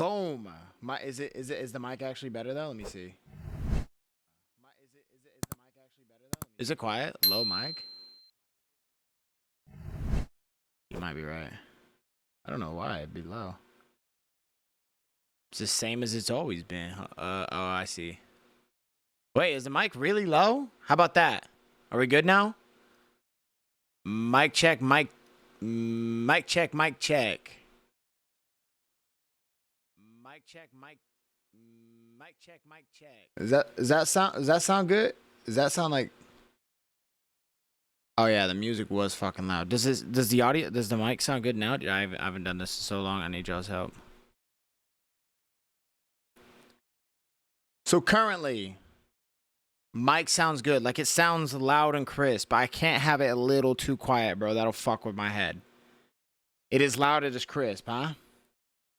Boom. Is the mic actually better though? Let me see. Is the mic actually better though? Is it quiet? Low mic? You might be right. I don't know why it'd be low. It's the same as it's always been. Oh, I see. Wait, is the mic really low? How about that? Are we good now? Mic check, mic check, mic check. Mic check, mic check, mic check. Does that sound good? Does that sound like? Oh yeah, the music was fucking loud. Does the mic sound good now? I haven't done this in so long. I need y'all's help. So currently, mic sounds good. Like it sounds loud and crisp. I can't have it a little too quiet, bro. That'll fuck with my head. It is loud, it is crisp, huh?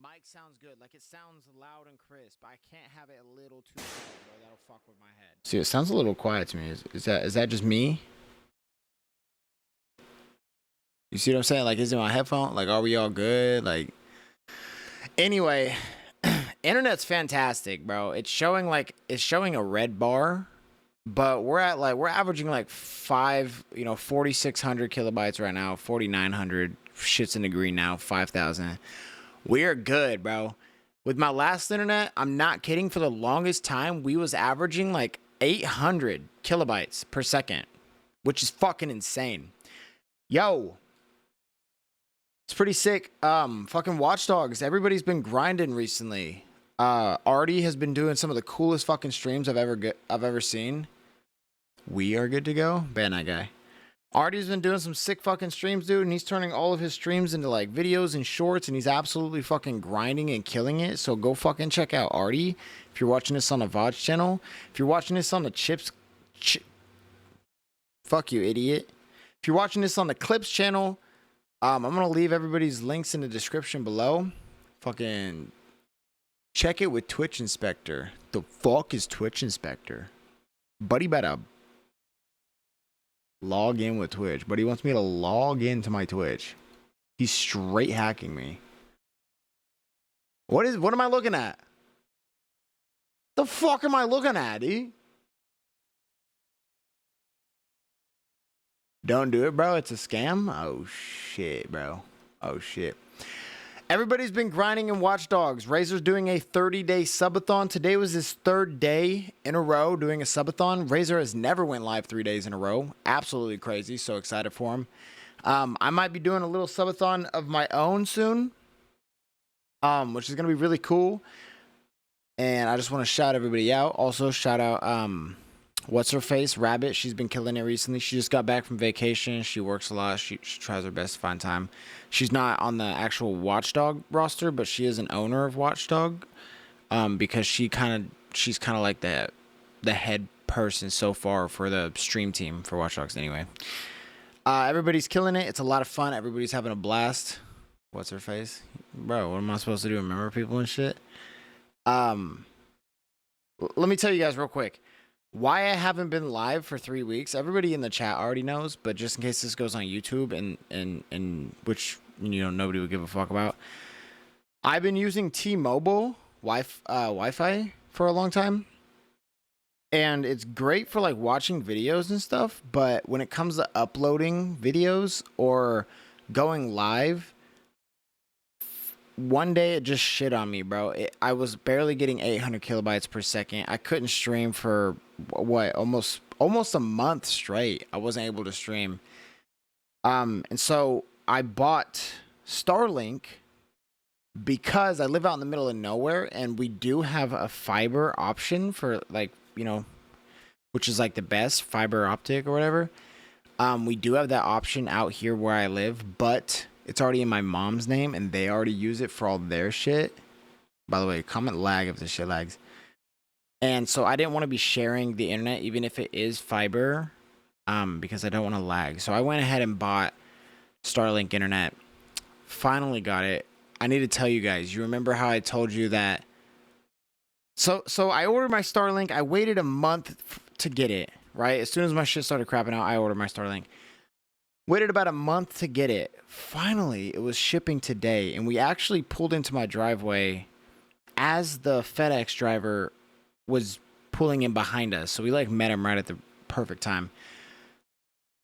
Mic sounds good. Like it sounds loud and crisp. I can't have it a little too quiet, bro. That'll fuck with my head. See, it sounds a little quiet to me. Is that just me? You see what I'm saying? Like, is it my headphone? Like, are we all good? Like, anyway, internet's fantastic, bro. It's showing a red bar, but we're averaging like 4,600 kilobytes right now, 4,900. Shit's in the green now, 5,000. We're good, bro. With my last internet, I'm not kidding. For the longest time, we was averaging like 800 kilobytes per second, which is fucking insane. Yo. It's pretty sick. Fucking Watch Dogs. Everybody's been grinding recently. Artie has been doing some of the coolest fucking streams I've ever seen. We are good to go. Bad night guy. Artie's been doing some sick fucking streams, dude, and he's turning all of his streams into like videos and shorts, and he's absolutely fucking grinding and killing it. So go fucking check out Artie. If you're watching this on the VODS channel, if you're watching this on the fuck you, idiot. If you're watching this on the Clips channel, I'm going to leave everybody's links in the description below. Fucking check it with Twitch Inspector. The fuck is Twitch Inspector? Buddy better log in with Twitch. Buddy wants me to log into my Twitch. He's straight hacking me. What am I looking at? The fuck am I looking at, dude? Don't do it, bro. It's a scam. Oh, shit, bro. Oh, shit. Everybody's been grinding in Watch Dogs. Razor's doing a 30-day subathon. Today was his 3rd day in a row doing a subathon. Razor has never went live 3 days in a row. Absolutely crazy. So excited for him. I might be doing a little subathon of my own soon, which is going to be really cool. And I just want to shout everybody out. Also, shout out... what's her face? Rabbit. She's been killing it recently. She just got back from vacation. She works a lot. She tries her best to find time. She's not on the actual Watchdog roster, but she is an owner of Watchdog. Because she's kind of like the head person so far for the stream team for Watch Dogs anyway. Everybody's killing it. It's a lot of fun. Everybody's having a blast. What's her face? Bro, what am I supposed to do? Remember people and shit? Let me tell you guys real quick why I haven't been live for 3 weeks. Everybody in the chat already knows, but just in case this goes on YouTube and which, you know, nobody would give a fuck about. I've been using T-Mobile Wi-Fi for a long time. And it's great for like watching videos and stuff, but when it comes to uploading videos or going live, one day it just shit on me, bro. I was barely getting 800 kilobytes per second. I couldn't stream for what, almost a month straight. I wasn't able to stream. And so I bought Starlink because I live out in the middle of nowhere, and we do have a fiber option for, like, you know, which is like the best fiber optic or whatever. We do have that option out here where I live, but it's already in my mom's name, and they already use it for all their shit. By the way, comment lag if this shit lags. And so I didn't want to be sharing the internet, even if it is fiber, because I don't want to lag. So I went ahead and bought Starlink internet. Finally got it. I need to tell you guys, you remember how I told you that? So I ordered my Starlink. I waited a month to get it, right? As soon as my shit started crapping out, I ordered my Starlink. Waited about a month to get it. Finally, it was shipping today, and we actually pulled into my driveway as the FedEx driver was pulling in behind us. So we like met him right at the perfect time.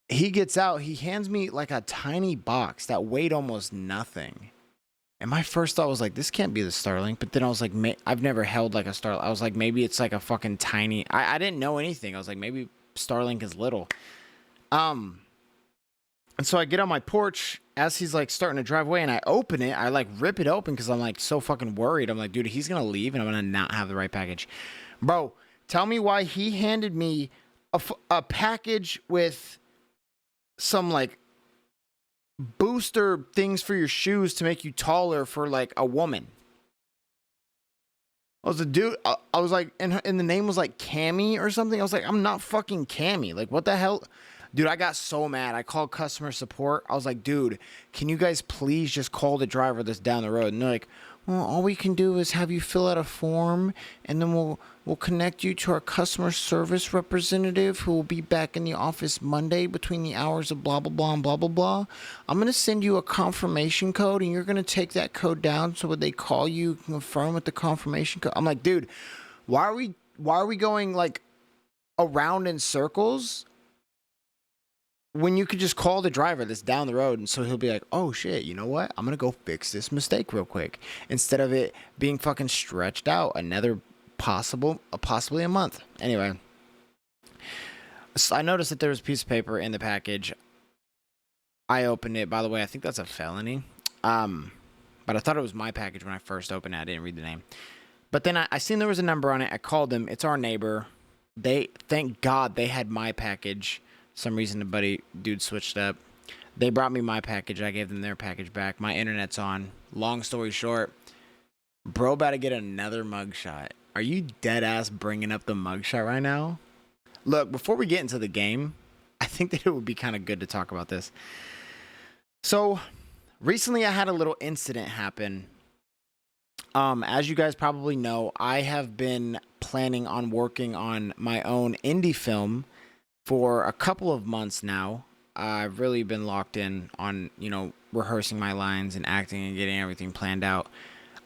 He gets out, he hands me like a tiny box that weighed almost nothing. And my first thought was like, this can't be the Starlink. But then I was like, I've never held like a Starlink. I was like, maybe it's like a fucking tiny. I didn't know anything. I was like, maybe Starlink is little. And so I get on my porch as he's like starting to drive away, and I open it. I like rip it open because I'm like so fucking worried. I'm like, dude, he's gonna leave and I'm gonna not have the right package. Bro, tell me why he handed me a package with some like booster things for your shoes to make you taller for like a woman. I was a dude. I was like, and the name was like Cammy or something. I was like, I'm not fucking Cammy. Like, what the hell? Dude, I got so mad. I called customer support. I was like, dude, can you guys please just call the driver that's down the road? And they're like, well, all we can do is have you fill out a form, and then we'll connect you to our customer service representative who will be back in the office Monday between the hours of blah, blah, blah, and blah, blah, blah. I'm going to send you a confirmation code, and you're going to take that code down so when they call you, confirm with the confirmation code. I'm like, dude, why are we going like around in circles when you could just call the driver that's down the road, and so he'll be like, oh shit, you know what? I'm going to go fix this mistake real quick. Instead of it being fucking stretched out another possibly a month. Anyway, so I noticed that there was a piece of paper in the package. I opened it. By the way, I think that's a felony. But I thought it was my package when I first opened it. I didn't read the name. But then I seen there was a number on it. I called them. It's our neighbor. Thank God they had my package. Some reason the dude switched up. They brought me my package. I gave them their package back. My internet's on. Long story short, bro about to get another mugshot. Are you dead ass bringing up the mugshot right now? Look, before we get into the game, I think that it would be kind of good to talk about this. So, recently I had a little incident happen. As you guys probably know, I have been planning on working on my own indie film for a couple of months now. I've really been locked in on, rehearsing my lines and acting and getting everything planned out.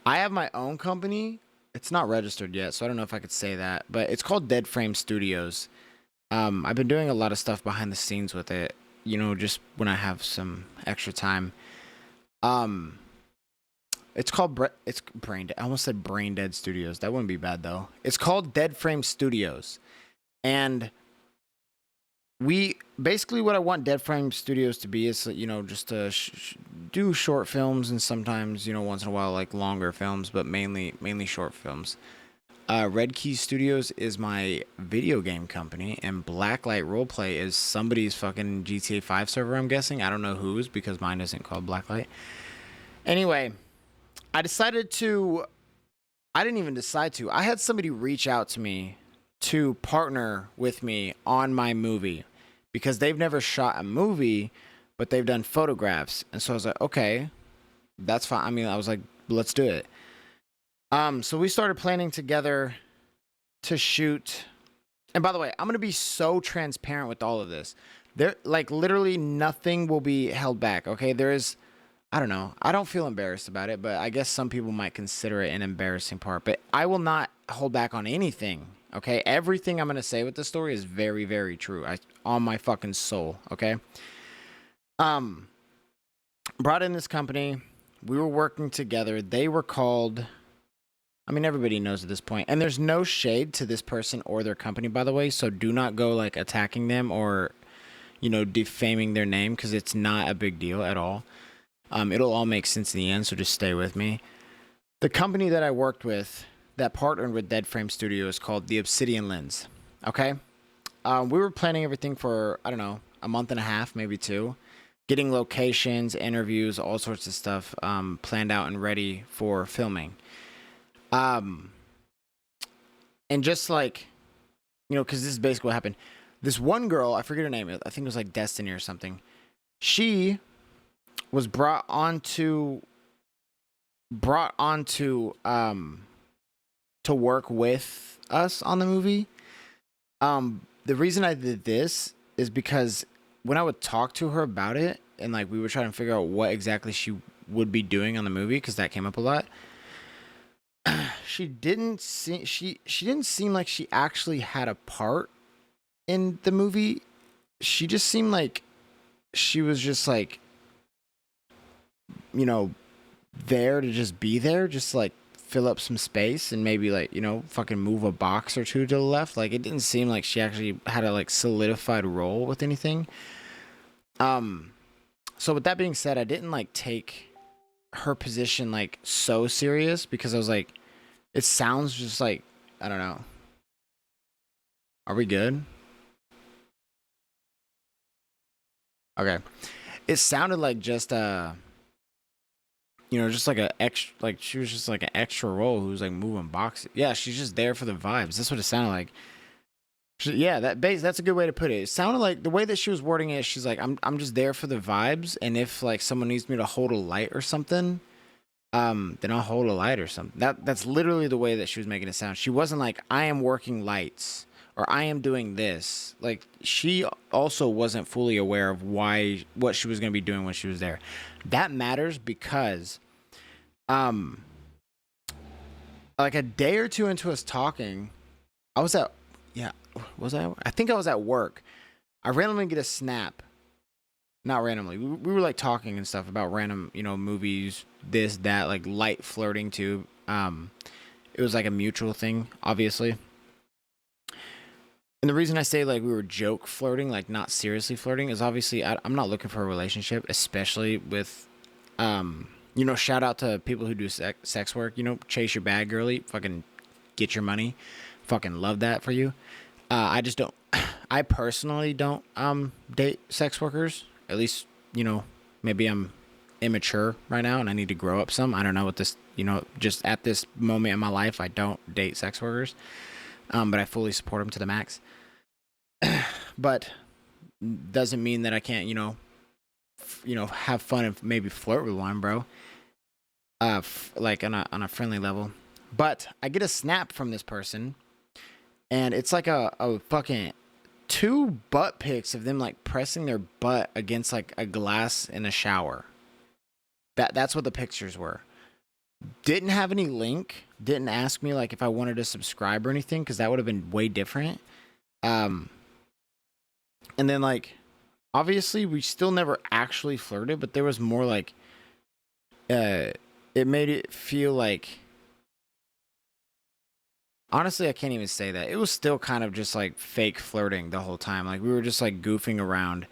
I have my own company. It's not registered yet, so I don't know if I could say that, but it's called Dead Frame Studios. I've been doing a lot of stuff behind the scenes with it, just when I have some extra time. It's called I almost said Brain Dead Studios. That wouldn't be bad though. It's called Dead Frame Studios, and what I want Dead Frame Studios to be is, just to do short films and sometimes, once in a while, like longer films, but mainly short films. Red Key Studios is my video game company, and Blacklight Roleplay is somebody's fucking GTA 5 server, I'm guessing. I don't know whose, because mine isn't called Blacklight. Anyway, I didn't even decide to. I had somebody reach out to me to partner with me on my movie, because they've never shot a movie, but they've done photographs. And so I was like, okay, that's fine. I mean, I was like, let's do it. So we started planning together to shoot. And by the way, I'm going to be so transparent with all of this. There, like, literally nothing will be held back. Okay. I don't know. I don't feel embarrassed about it, but I guess some people might consider it an embarrassing part, but I will not hold back on anything. Okay, everything I'm going to say with this story is very, very true. On my fucking soul, okay? Brought in this company. We were working together. They were called... I mean, everybody knows at this point. And there's no shade to this person or their company, by the way, so do not go, like, attacking them or, defaming their name, because it's not a big deal at all. It'll all make sense in the end, so just stay with me. The company that I worked with that partnered with Dead Frame Studio is called the Obsidian Lens. Okay? We were planning everything for, I don't know, a month and a half, maybe 2. Getting locations, interviews, all sorts of stuff planned out and ready for filming. And just like, because this is basically what happened. This one girl, I forget her name, I think it was like Destiny or something. She was brought onto to work with us on the movie. The reason I did this is because when I would talk to her about it, and like we were trying to figure out what exactly she would be doing on the movie, because that came up a lot, she didn't seem like she actually had a part in the movie. She just seemed like she was just like, you know, there to just be there, just like fill up some space and maybe like, you know, fucking move a box or two to the left. Like it didn't seem like she actually had a like solidified role with anything. So with that being said, I didn't like take her position like so serious because I was like, it sounds just like, I don't know. Are we good? Okay. It sounded like just you know, just like a extra, like she was just like an extra role who's like moving boxes. Yeah, she's just there for the vibes. That's what it sounded like. Yeah, that's a good way to put it. It sounded like the way that she was wording it. She's like, I'm just there for the vibes, and if like someone needs me to hold a light or something, then I'll hold a light or something. That's literally the way that she was making it sound. She wasn't like, I am working lights or I am doing this. Like she also wasn't fully aware of what she was going to be doing when she was there. That matters because like a day or two into us talking, I was at I think I was at work. I randomly get a snap. Not randomly. We were like talking and stuff about random, you know, movies, this, that, like light flirting too. It was like a mutual thing, obviously. And the reason I say like we were joke flirting, like not seriously flirting, is obviously I'm not looking for a relationship, especially with, you know, shout out to people who do sex work. You know, chase your bag, girly, fucking get your money, fucking love that for you. I just don't. I personally don't date sex workers. At least, you know, maybe I'm immature right now and I need to grow up some. I don't know what this, you know, just at this moment in my life, I don't date sex workers. But I fully support them to the max. But doesn't mean that I can't, you know, have fun and maybe flirt with one, bro. Like on a friendly level. But I get a snap from this person, and it's like a fucking 2 butt pics of them like pressing their butt against like a glass in a shower. That's what the pictures were. Didn't have any link. Didn't ask me like if I wanted to subscribe or anything, because that would have been way different. And then like obviously we still never actually flirted, but there was more like it made it feel like, honestly, I can't even say that. It was still kind of just like fake flirting the whole time. Like we were just like goofing around.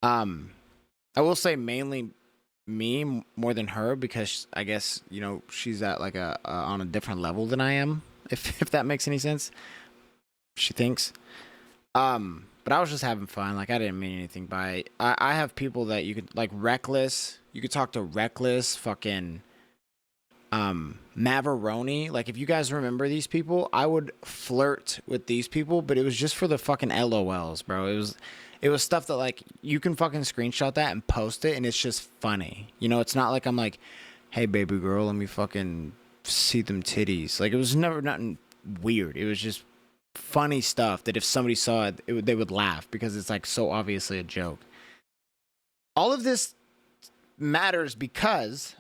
I will say mainly me more than her, because I guess, you know, she's at like a on a different level than I am, if that makes any sense. She thinks. But I was just having fun. Like I didn't mean anything by it. I have people that you could like Reckless. You could talk to Reckless, fucking MAVRCK. Like if you guys remember these people, I would flirt with these people, but it was just for the fucking LOLs, bro. It was stuff that like you can fucking screenshot that and post it and it's just funny. You know, it's not like I'm like, hey baby girl, let me fucking see them titties. Like it was never nothing weird. It was just funny stuff that if somebody saw it, they would laugh because it's like so obviously a joke. All of this matters because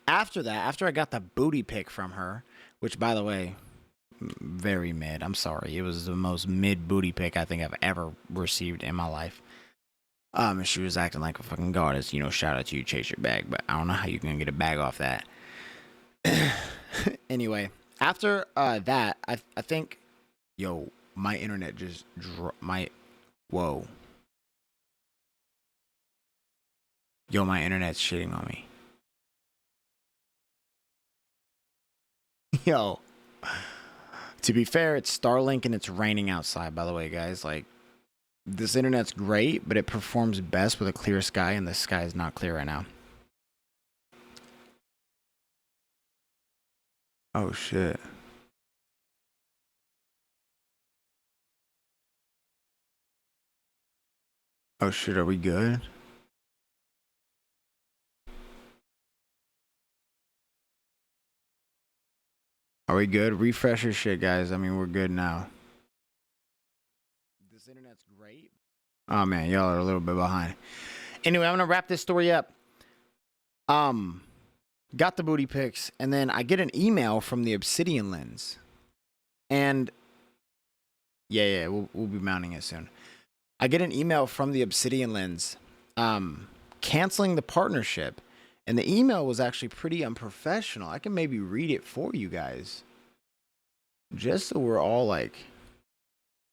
after I got the booty pic from her, which by the way, very mid. I'm sorry. It was the most mid booty pic I think I've ever received in my life. And she was acting like a fucking goddess. You know, shout out to you, chase your bag, but I don't know how you can get a bag off that. Anyway, after that, I think, yo, my internet just whoa. Yo, my internet's shitting on me. Yo. To be fair, it's Starlink and it's raining outside, by the way, guys. Like, this internet's great, but it performs best with a clear sky, and the sky is not clear right now. Oh, shit. Oh, shit, are we good? Are we good? Refresh your shit, guys. I mean, we're good now. This internet's great. Oh, man, y'all are a little bit behind. Anyway, I'm going to wrap this story up. got the booty pics, and then I get an email from the Obsidian Lens. And yeah, we'll be mounting it soon. I get an email from the Obsidian Lens canceling the partnership. And the email was actually pretty unprofessional. I can maybe read it for you guys, just so we're all like,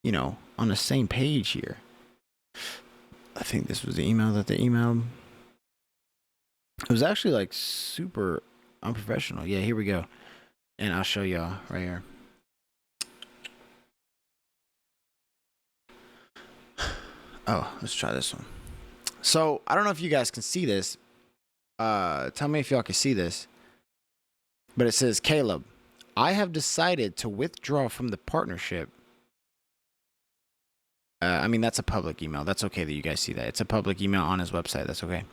you know, on the same page here. I think this was the email that they emailed. It was actually like super unprofessional. Yeah, here we go. And I'll show y'all right here. Oh, let's try this one. So I don't know if you guys can see this. Tell me if y'all can see this. But it says, Caleb, I have decided to withdraw from the partnership. I mean, that's a public email. That's okay that you guys see that. It's a public email on his website. That's okay.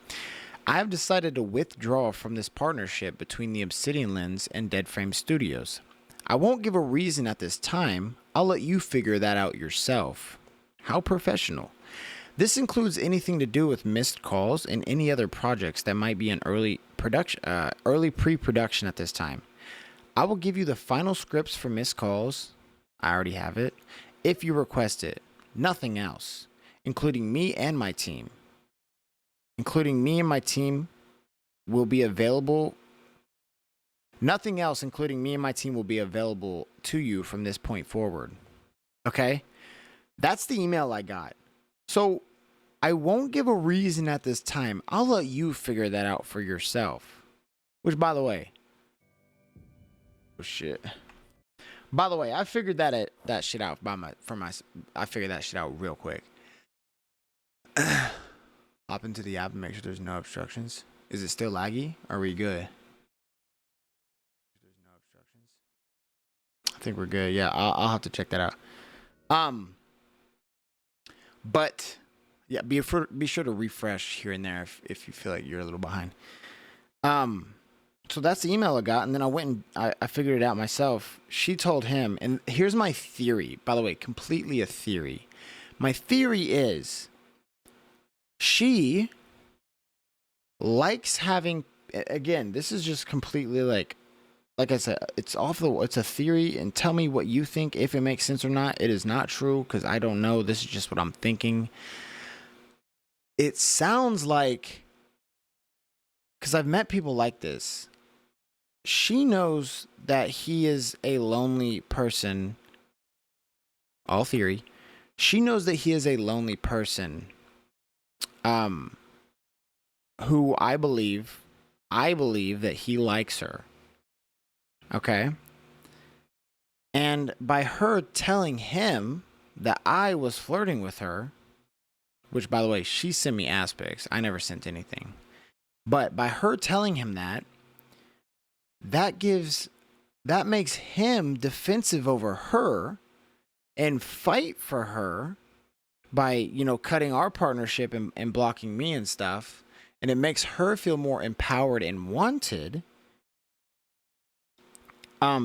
I have decided to withdraw from this partnership between the Obsidian Lens and Dead Frame Studios. I won't give a reason at this time. I'll let you figure that out yourself. How professional. This includes anything to do with missed calls and any other projects that might be in early pre-production at this time. I will give you the final scripts for missed calls. I already have it. If you request it. Nothing else, including me and my team. Will be available. Nothing else, including me and my team, will be available to you from this point forward. Okay? That's the email I got. So I won't give a reason at this time. I'll let you figure that out for yourself. Which, by the way, oh shit. By the way, I figured that shit out I figured that shit out real quick. Hop into the app and make sure there's no obstructions. Is it still laggy? Are we good? There's no obstructions. I think we're good. Yeah, I'll have to check that out. But yeah, be sure to refresh here and there if you feel like you're a little behind. So that's the email I got, and then I went and I figured it out myself. She told him, and here's my theory, by the way, completely a theory. My theory is she likes having, again, this is just completely like I said, it's a theory, and tell me what you think, if it makes sense or not. It is not true, because I don't know. This is just what I'm thinking. It sounds like, because I've met people like this, she knows that he is a lonely person. All theory. She knows that he is a lonely person. Who I believe that he likes her. Okay. And by her telling him that I was flirting with her, which, by the way, she sent me ass pics. I never sent anything. But by her telling him that makes him defensive over her and fight for her by, you know, cutting our partnership and blocking me and stuff. And it makes her feel more empowered and wanted.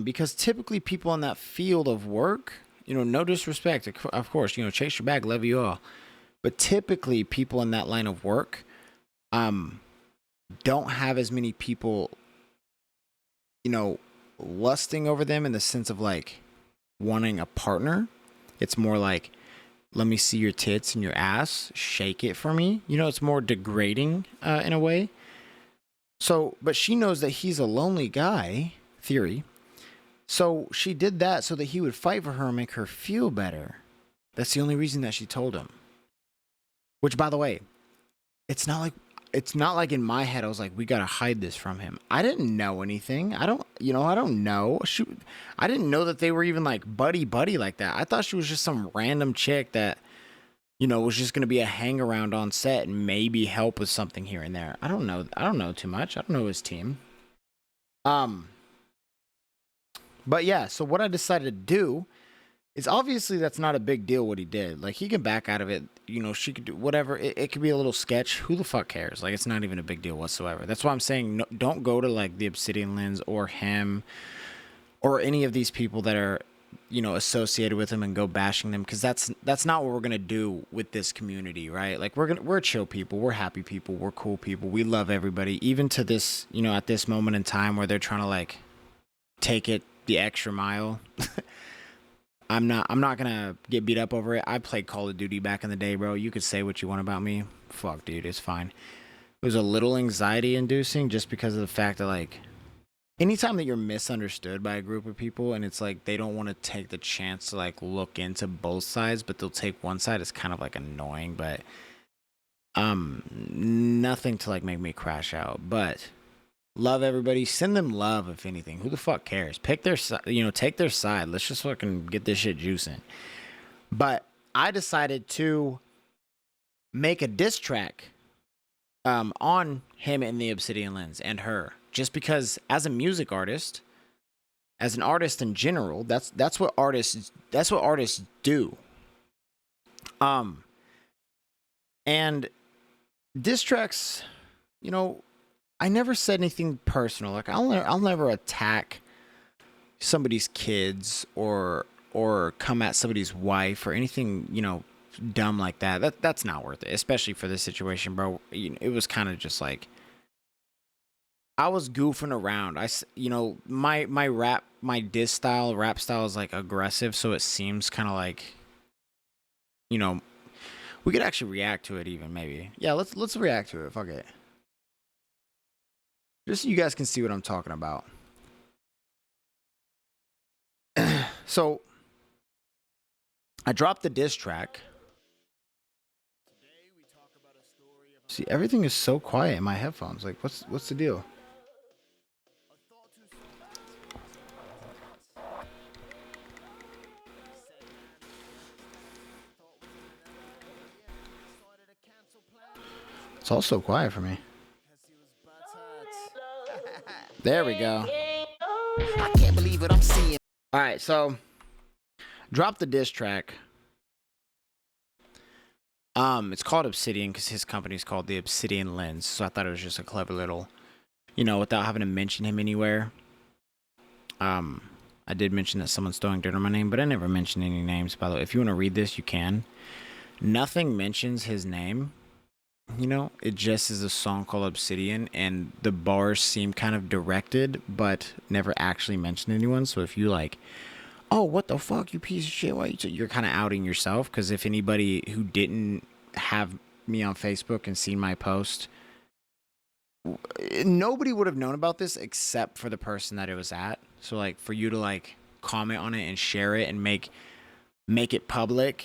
Because typically people in that field of work, you know, no disrespect, of course, you know, chase your bag, love you all. But typically people in that line of work don't have as many people, you know, lusting over them in the sense of like wanting a partner. It's more like, let me see your tits and your ass, shake it for me. You know, it's more degrading in a way. So, but she knows that he's a lonely guy, theory. So she did that so that he would fight for her and make her feel better. That's the only reason that she told him. Which, by the way, it's not like in my head I was like, we gotta hide this from him. I didn't know anything. I don't know. I didn't know that they were even like buddy like that. I thought she was just some random chick that, you know, was just gonna be a hang around on set and maybe help with something here and there. I don't know too much. I don't know his team. But yeah, so what I decided to do is, obviously that's not a big deal what he did. Like, he can back out of it. You know, she could do whatever. It could be a little sketch. Who the fuck cares? Like, it's not even a big deal whatsoever. That's why I'm saying don't go to like the Obsidian Lens or him or any of these people that are you know, associated with them and go bashing them, because that's not what we're gonna do with this community, right? Like we're chill people, we're happy people, we're cool people, we love everybody, even to this, you know, at this moment in time where they're trying to like take it the extra mile. I'm not gonna get beat up over it. I played Call of Duty back in the day, bro. You could say what you want about me. Fuck, dude, it's fine. It was a little anxiety inducing just because of the fact that, like, anytime that you're misunderstood by a group of people and it's like they don't want to take the chance to like look into both sides, but they'll take one side, it's kind of like annoying. But nothing to like make me crash out. But love everybody, send them love. If anything, who the fuck cares? Pick their side, you know, take their side. Let's just fucking get this shit juicing. But I decided to make a diss track on him and the Obsidian Lens and her, just because as a music artist, as an artist in general, that's what artists do. And diss tracks, you know, I never said anything personal. Like I'll never attack somebody's kids or come at somebody's wife or anything, you know, dumb like that. That's not worth it, especially for this situation, bro. You know, it was kind of just like I was goofing around. You know, my rap style is like aggressive, so it seems kind of like, you know, we could actually react to it even, maybe. Yeah, let's react to it. Fuck it. Just so you guys can see what I'm talking about. So I dropped the diss track. See, everything is so quiet in my headphones. Like, what's the deal? It's all so quiet for me. There we go. I can't believe what I'm seeing. All right, so drop the diss track. It's called Obsidian because his company's called the Obsidian Lens. So I thought it was just a clever little, you know, without having to mention him anywhere. I did mention that someone's throwing dirt on my name, but I never mentioned any names. By the way, if you want to read this, you can. Nothing mentions his name. You know, it just is a song called Obsidian, and the bars seem kind of directed, but never actually mention anyone. So if you like, oh, what the fuck, you piece of shit, why you're kind of outing yourself. Because if anybody who didn't have me on Facebook and seen my post, nobody would have known about this except for the person that it was at. So like for you to like comment on it and share it and make it public,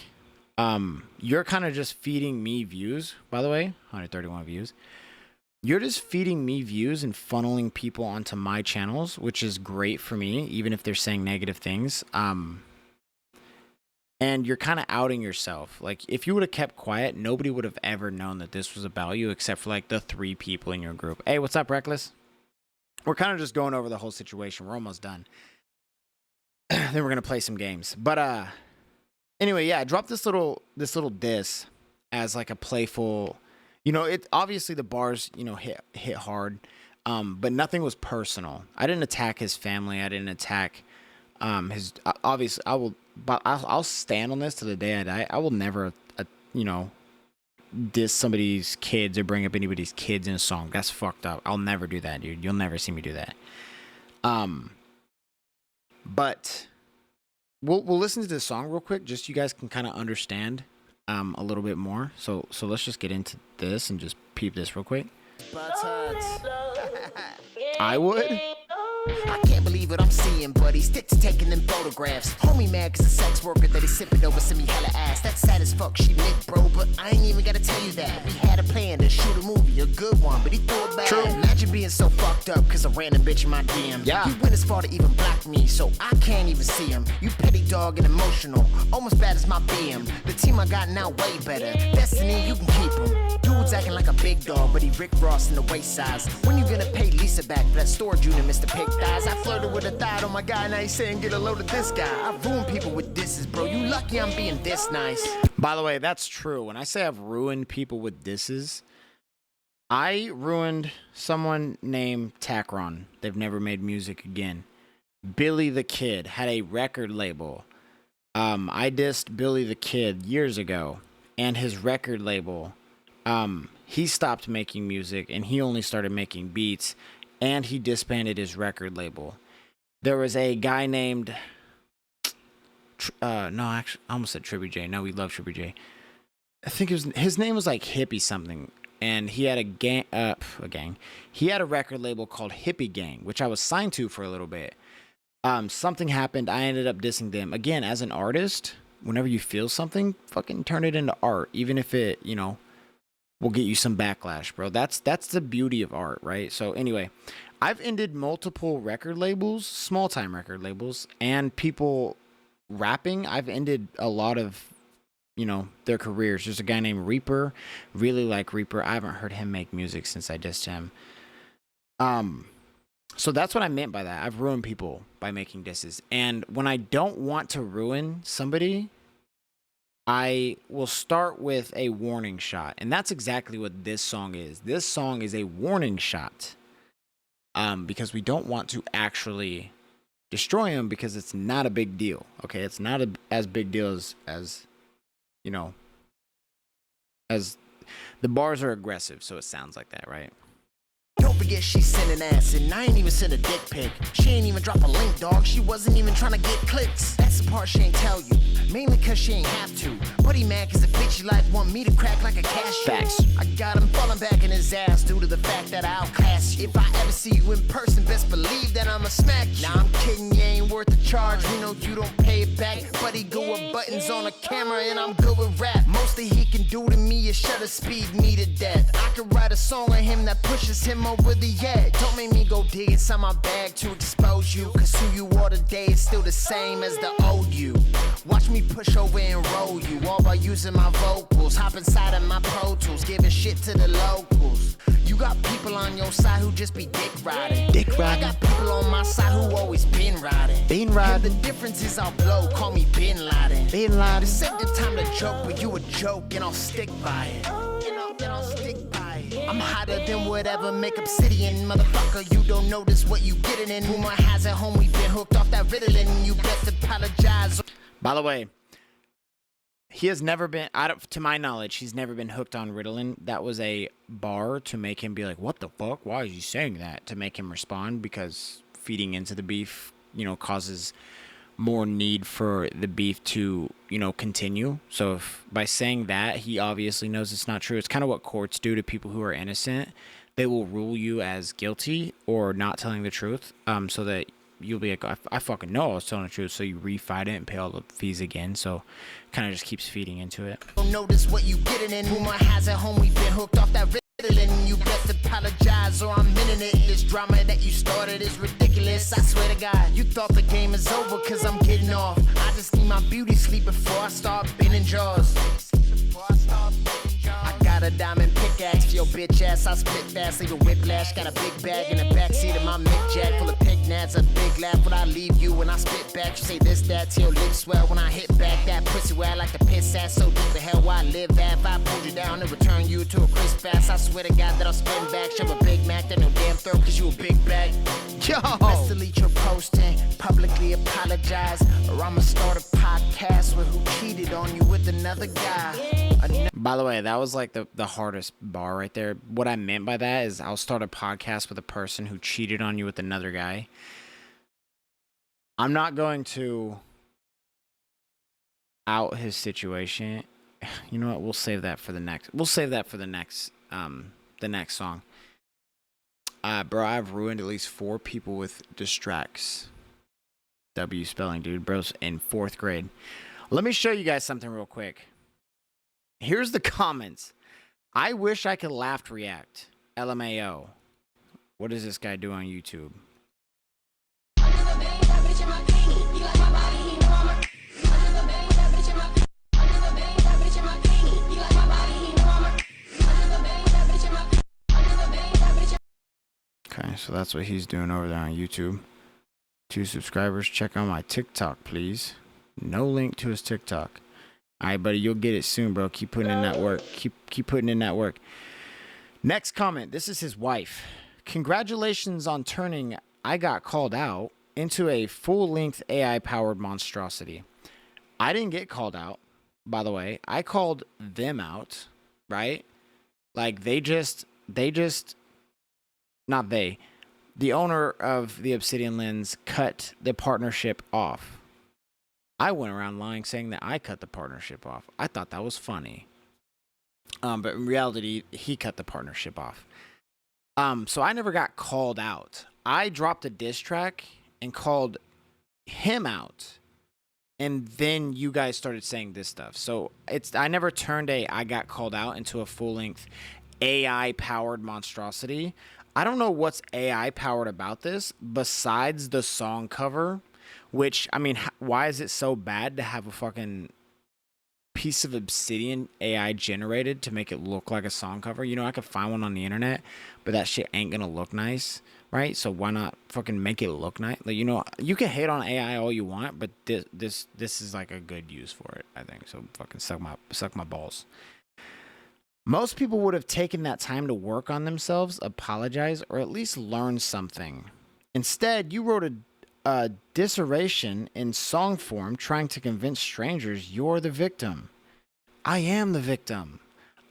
you're kind of just feeding me views. By the way, 131 views. You're just feeding me views and funneling people onto my channels, which is great for me, even if they're saying negative things. And you're kind of outing yourself. Like, if you would have kept quiet, nobody would have ever known that this was about you, except for like the 3 people in your group. Hey, what's up, Reckless? We're kind of just going over the whole situation. We're almost done. Then we're gonna play some games. But anyway, yeah, I dropped this little diss as like a playful. You know, it obviously the bars, you know, hit hard, but nothing was personal. I didn't attack his family. I didn't attack his. Obviously, I'll stand on this to the day I die. I will never, you know, diss somebody's kids or bring up anybody's kids in a song. That's fucked up. I'll never do that, dude. You'll never see me do that. But we'll listen to this song real quick, just so you guys can kind of understand a little bit more. So let's just get into this and just peep this real quick. I would. I can't believe what I'm seeing, buddy. Stick to taking them photographs. Homie mad cause a sex worker that he sipping over send me hella ass. That's sad as fuck, she lit, bro, but I ain't even gotta tell you that. We had a plan to shoot a movie, a good one, but he threw it back. True. Imagine being so fucked up cause a random bitch in my DM. Yeah. He went as far to even block me, so I can't even see him. You petty dog and emotional, almost bad as my BM. The team I got now way better. Destiny, you can keep him. Dude's acting like a big dog, but he Rick Ross in the waist size. When you gonna pay Lisa back for that storage unit, Mr. Pig Thighs? I flirted with a thigh on my guy, now he's saying get a load of this guy. I ruin people with disses, bro. You lucky I'm being this nice. By the way, that's true. When I say I've ruined people with disses, I ruined someone named Tacron. They've never made music again Billy the Kid had a record label. I dissed Billy the Kid years ago, and his record label, he stopped making music and he only started making beats, and he disbanded his record label. There was a guy named, no, actually, I almost said Trippy J. No, we love Trippy J. I think his name was like Hippie something, and he had a gang. He had a record label called Hippie Gang, which I was signed to for a little bit. Something happened. I ended up dissing them. Again, as an artist, whenever you feel something, fucking turn it into art, even if it, will get you some backlash, bro. That's the beauty of art, right? So anyway, I've ended multiple record labels, small time record labels, and people rapping. I've ended a lot of, their careers. There's a guy named Reaper, really like Reaper. I haven't heard him make music since I dissed him. So that's what I meant by that. I've ruined people by making disses. And when I don't want to ruin somebody, I will start with a warning shot. And that's exactly what this song is. This song is a warning shot. Because we don't want to actually destroy him, because it's not a big deal. Okay, it's not as big deal as as the bars are aggressive, so it sounds like that, right? Don't forget she's sending acid, and I ain't even sent a dick pic. She ain't even drop a link, dog. She wasn't even trying to get clicks. That's the part she ain't tell you, mainly cause she ain't have to. But he mad cause the bitch he like want me to crack like a cashew. Facts. I got him falling back in his ass due to the fact that I outclass you. If I ever see you in person, best believe that I'ma smack you. Nah, I'm kidding, you ain't worth the charge. We know you don't pay it back, but he good with buttons on a camera and I'm good with rap. Most that he can do to me is shut or speed me to death. I could write a song on him that pushes him over the edge. Don't make me go dig inside my bag to expose you, cause who you are today is still the same as the old you. Watch me push over and roll you, all by using my vocals. Hop inside of my Pro Tools, giving shit to the locals. You got people on your side who just be dick riding. I got people on my side who always been riding. And the difference is I'll blow, call me Bin Laden. This ain't the time to joke, but you a joke and I'll stick by it. I'll stick by it. I'm hotter than whatever make obsidian. Motherfucker, you don't notice what you getting in. Rumor has it home, we been hooked off that Ritalin. You best apologize. By the way, he has never been, to my knowledge, he's never been hooked on Ritalin. That was a bar to make him be like, what the fuck? Why is he saying that? To make him respond, because feeding into the beef, causes more need for the beef to, continue. So if by saying that, he obviously knows it's not true. It's kind of what courts do to people who are innocent. They will rule you as guilty or not telling the truth, so that you'll be like, I fucking know I was telling the truth. So you refight it and pay all the fees again. So kind of just keeps feeding into it. Don't notice what you getting in. Rumor has it home, we been hooked off that Ritalin. You best apologize or I'm in it. This drama that you started is ridiculous. I swear to God, you thought the game is over cause I'm getting off. I just need my beauty sleep before I start bending jaws. I got a diamond pickaxe for your bitch ass. I spit fast, leave a whiplash. Got a big bag in the backseat of my Mick Jack full of pig gnats. A big laugh when I leave you. When I spit back, you say this, that, till your lips swell. When I hit back that pussy where I like to piss ass. So deep the hell where I live at. If I pulled you down and return you to a crisp fast, I swear to God that I'll spin back. Shove a Big Mac down your damn throat cause you a big bag. Yo! Best delete your posting, publicly apologize, or I'ma start a podcast with who cheated on you with another guy. By the way, that was like the hardest bar right there. What I meant by that is I'll start a podcast with a person who cheated on you with another guy. I'm not going to out his situation. You know what? We'll save that for the next. The next song. Bro, I've ruined at least 4 people with distracts. W spelling, dude. Bro's in 4th grade. Let me show you guys something real quick. Here's the comments. I wish I could laugh react. LMAO. What does this guy do on YouTube? Okay, so that's what he's doing over there on YouTube. 2 subscribers. Check out my TikTok, please. No link to his TikTok. All right, buddy, you'll get it soon, bro. Keep putting in that work. Keep putting in that work. Next comment. This is his wife. Congratulations on turning I Got Called Out into a full-length AI-powered monstrosity. I didn't get called out, by the way. I called them out, right? Like not they. The owner of the Obsidian Lens cut the partnership off. I went around lying saying that I cut the partnership off. I thought that was funny. But in reality, he cut the partnership off. So I never got called out. I dropped a diss track and called him out. And then you guys started saying this stuff. So I never turned I got called out into a full-length AI-powered monstrosity. I don't know what's AI-powered about this besides the song cover, which, I mean, why is it so bad to have a fucking piece of Obsidian AI generated to make it look like a song cover? You know, I could find one on the internet, but that shit ain't gonna look nice, right? So why not fucking make it look nice? Like, you know, you can hate on AI all you want, but this is like a good use for it, I think. So fucking suck my balls. Most people would have taken that time to work on themselves, apologize, or at least learn something. Instead, you wrote a dissertation in song form trying to convince strangers you're the victim. I am the victim.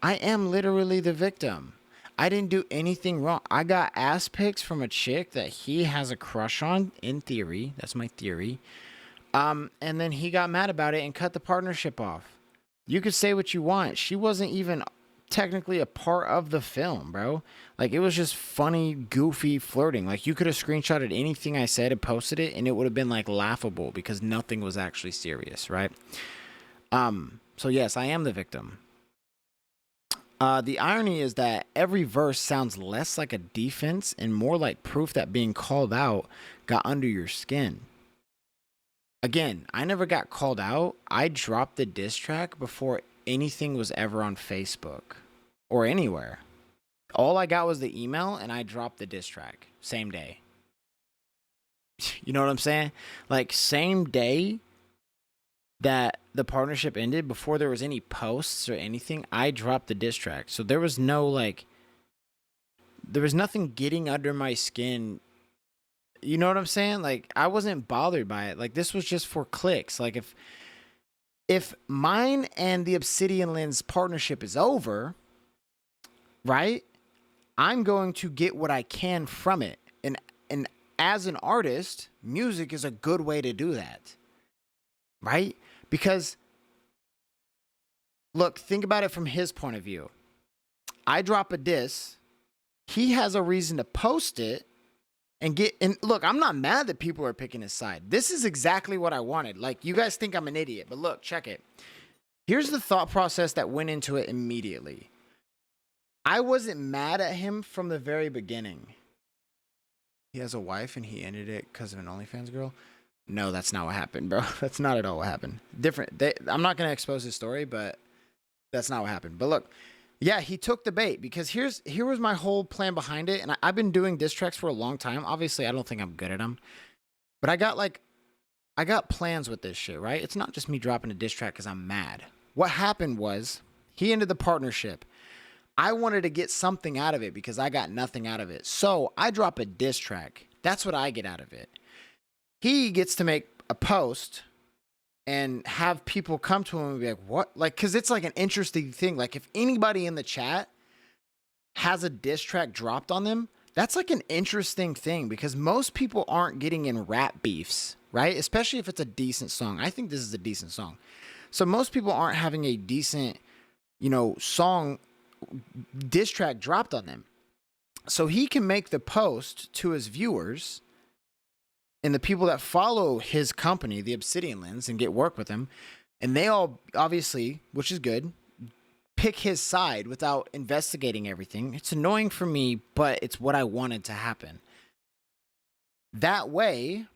I am literally the victim. I didn't do anything wrong. I got ass pics from a chick that he has a crush on, in theory. That's my theory. And then he got mad about it and cut the partnership off. You could say what you want. She wasn't even technically a part of the film, bro. Like, it was just funny, goofy flirting. Like, you could have screenshotted anything I said and posted it, and it would have been like laughable because nothing was actually serious, right? So yes, I am the victim. The irony is that every verse sounds less like a defense and more like proof that being called out got under your skin. Again, I never got called out. I dropped the diss track before anything was ever on Facebook or anywhere. All I got was the email and I dropped the diss track same day. You know what I'm saying? Like, same day that the partnership ended, before there was any posts or anything, I dropped the diss track. So there was nothing getting under my skin. You know what I'm saying? Like, I wasn't bothered by it. Like, this was just for clicks. Like, if mine and the Obsidian Lens partnership is over, right, I'm going to get what I can from it. And as an artist, music is a good way to do that, right? Because, look, think about it from his point of view. I drop a diss. He has a reason to post it. And look, I'm not mad that people are picking his side. This is exactly what I wanted. Like, you guys think I'm an idiot, but look, check it. Here's the thought process that went into it immediately. I wasn't mad at him from the very beginning. He has a wife and he ended it because of an OnlyFans girl. No, that's not what happened, bro. That's not at all what happened. I'm not going to expose his story, but that's not what happened. But look. Yeah, he took the bait because here was my whole plan behind it. And I've been doing diss tracks for a long time. Obviously, I don't think I'm good at them. But I got plans with this shit, right? It's not just me dropping a diss track because I'm mad. What happened was he ended the partnership. I wanted to get something out of it because I got nothing out of it. So I drop a diss track. That's what I get out of it. He gets to make a post and have people come to him and be like, what? Like, because it's like an interesting thing. Like, if anybody in the chat has a diss track dropped on them, that's like an interesting thing because most people aren't getting in rap beefs, right? Especially if it's a decent song. I think this is a decent song. So most people aren't having a decent, song diss track dropped on them. So he can make the post to his viewers and the people that follow his company, the Obsidian Lens, and get work with him, and they all, obviously, which is good, pick his side without investigating everything. It's annoying for me, but it's what I wanted to happen. That way,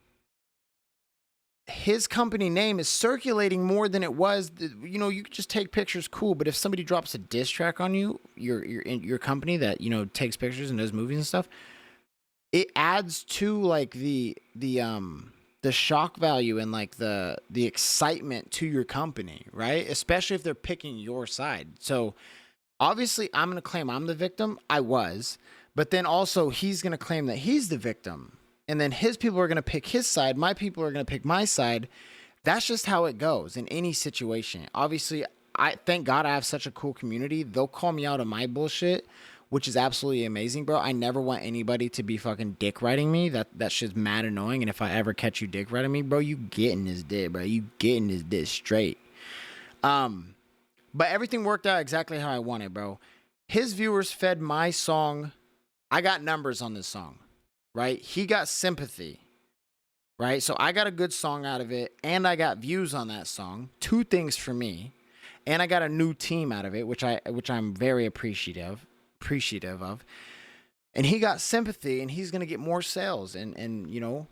his company name is circulating more than it was. You could just take pictures, cool, but if somebody drops a diss track on you, your company that, takes pictures and does movies and stuff, it adds to like the shock value and like the excitement to your company, right? Especially if they're picking your side. So obviously I'm going to claim I'm the victim. I was, but then also he's going to claim that he's the victim. and then his people are going to pick his side. My people are going to pick my side. That's just how it goes in any situation. Obviously, I thank God I have such a cool community. They'll call me out on my bullshit, which is absolutely amazing, bro. I never want anybody to be fucking dick riding me. That shit's mad annoying. And if I ever catch you dick riding me, bro, you getting this dick, bro. You getting this dick straight. But everything worked out exactly how I wanted, bro. His viewers fed my song. I got numbers on this song, right? He got sympathy, right? So I got a good song out of it, and I got views on that song. 2 things for me. And I got a new team out of it, which I'm very appreciative of. And he got sympathy, and he's gonna get more sales and you know,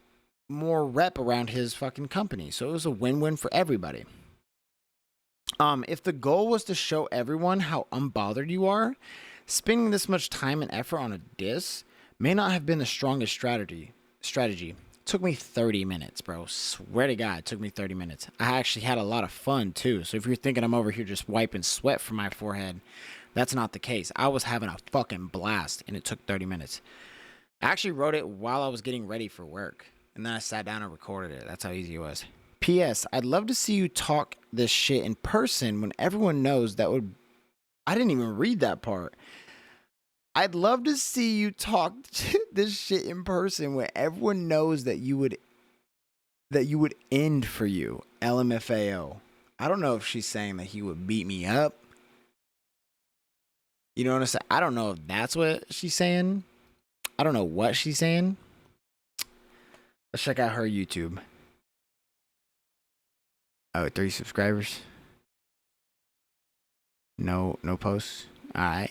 more rep around his fucking company. So it was a win-win for everybody. If the goal was to show everyone how unbothered you are, spending this much time and effort on a diss may not have been the strongest strategy. It took me 30 minutes, bro. Swear to God, it took me 30 minutes. I actually had a lot of fun, too. So if you're thinking I'm over here just wiping sweat from my forehead, that's not the case. I was having a fucking blast, and it took 30 minutes. I actually wrote it while I was getting ready for work, and then I sat down and recorded it. That's how easy it was. P.S. I'd love to see you talk this shit in person when everyone knows that would... I didn't even read that part. I'd love to see you talk this shit in person when everyone knows that you would end for you. LMFAO. I don't know if she's saying that he would beat me up. You know what I'm saying? I don't know if that's what she's saying. I don't know what she's saying. Let's check out her YouTube. Oh, 3 subscribers. No posts. All right.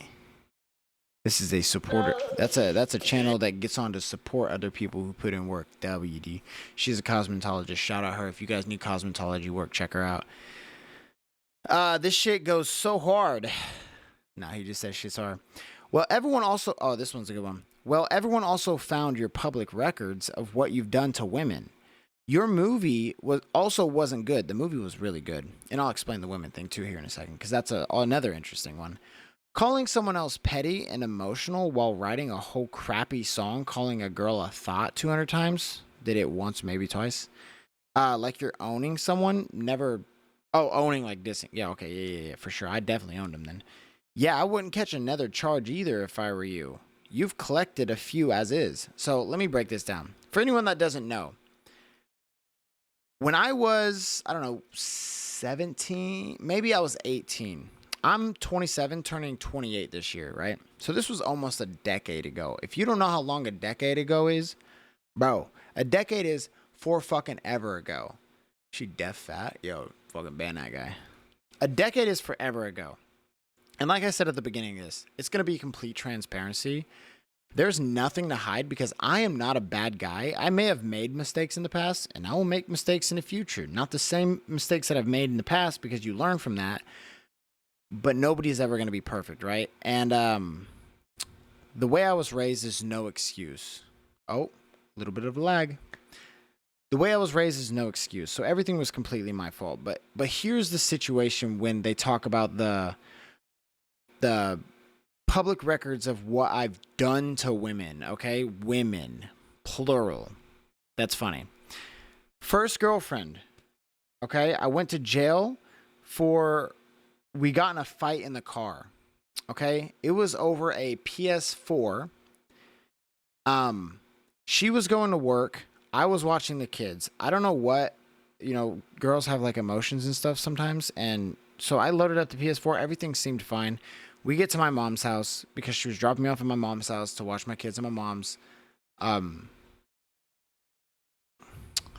This is a supporter. That's a channel that gets on to support other people who put in work. WD. She's a cosmetologist. Shout out her. If you guys need cosmetology work, check her out. This shit goes so hard. Nah, he just says shit's hard. Well, everyone also... Oh, this one's a good one. Well, everyone also found your public records of what you've done to women. Your movie wasn't good. The movie was really good. And I'll explain the women thing too here in a second, because that's another interesting one. Calling someone else petty and emotional while writing a whole crappy song, calling a girl a thought 200 times. Did it once, maybe twice. Like you're owning someone. Never. Oh, owning like dissing. Yeah, okay. Yeah, for sure. I definitely owned him then. Yeah, I wouldn't catch another charge either if I were you. You've collected a few as is. So let me break this down. For anyone that doesn't know. When I was, 17, maybe I was 18. I'm 27, turning 28 this year, right? So this was almost a decade ago. If you don't know how long a decade ago is, bro, a decade is for fucking ever ago. She deaf fat? Yo, fucking ban that guy. A decade is forever ago. And like I said at the beginning of this, it's going to be complete transparency. There's nothing to hide because I am not a bad guy. I may have made mistakes in the past, and I will make mistakes in the future. Not the same mistakes that I've made in the past because you learn from that. But nobody's ever going to be perfect, right? And the way I was raised is no excuse. Oh, a little bit of a lag. The way I was raised is no excuse. So everything was completely my fault. But here's the situation when they talk about the public records of what I've done to women, okay? Women, plural. That's funny. First girlfriend, okay? I went to jail we got in a fight in the car, okay? It was over a PS4. She was going to work. I was watching the kids. I don't know what, girls have like emotions and stuff sometimes. And so I loaded up the PS4. Everything seemed fine. We get to my mom's house because she was dropping me off at my mom's house to watch my kids at my mom's. I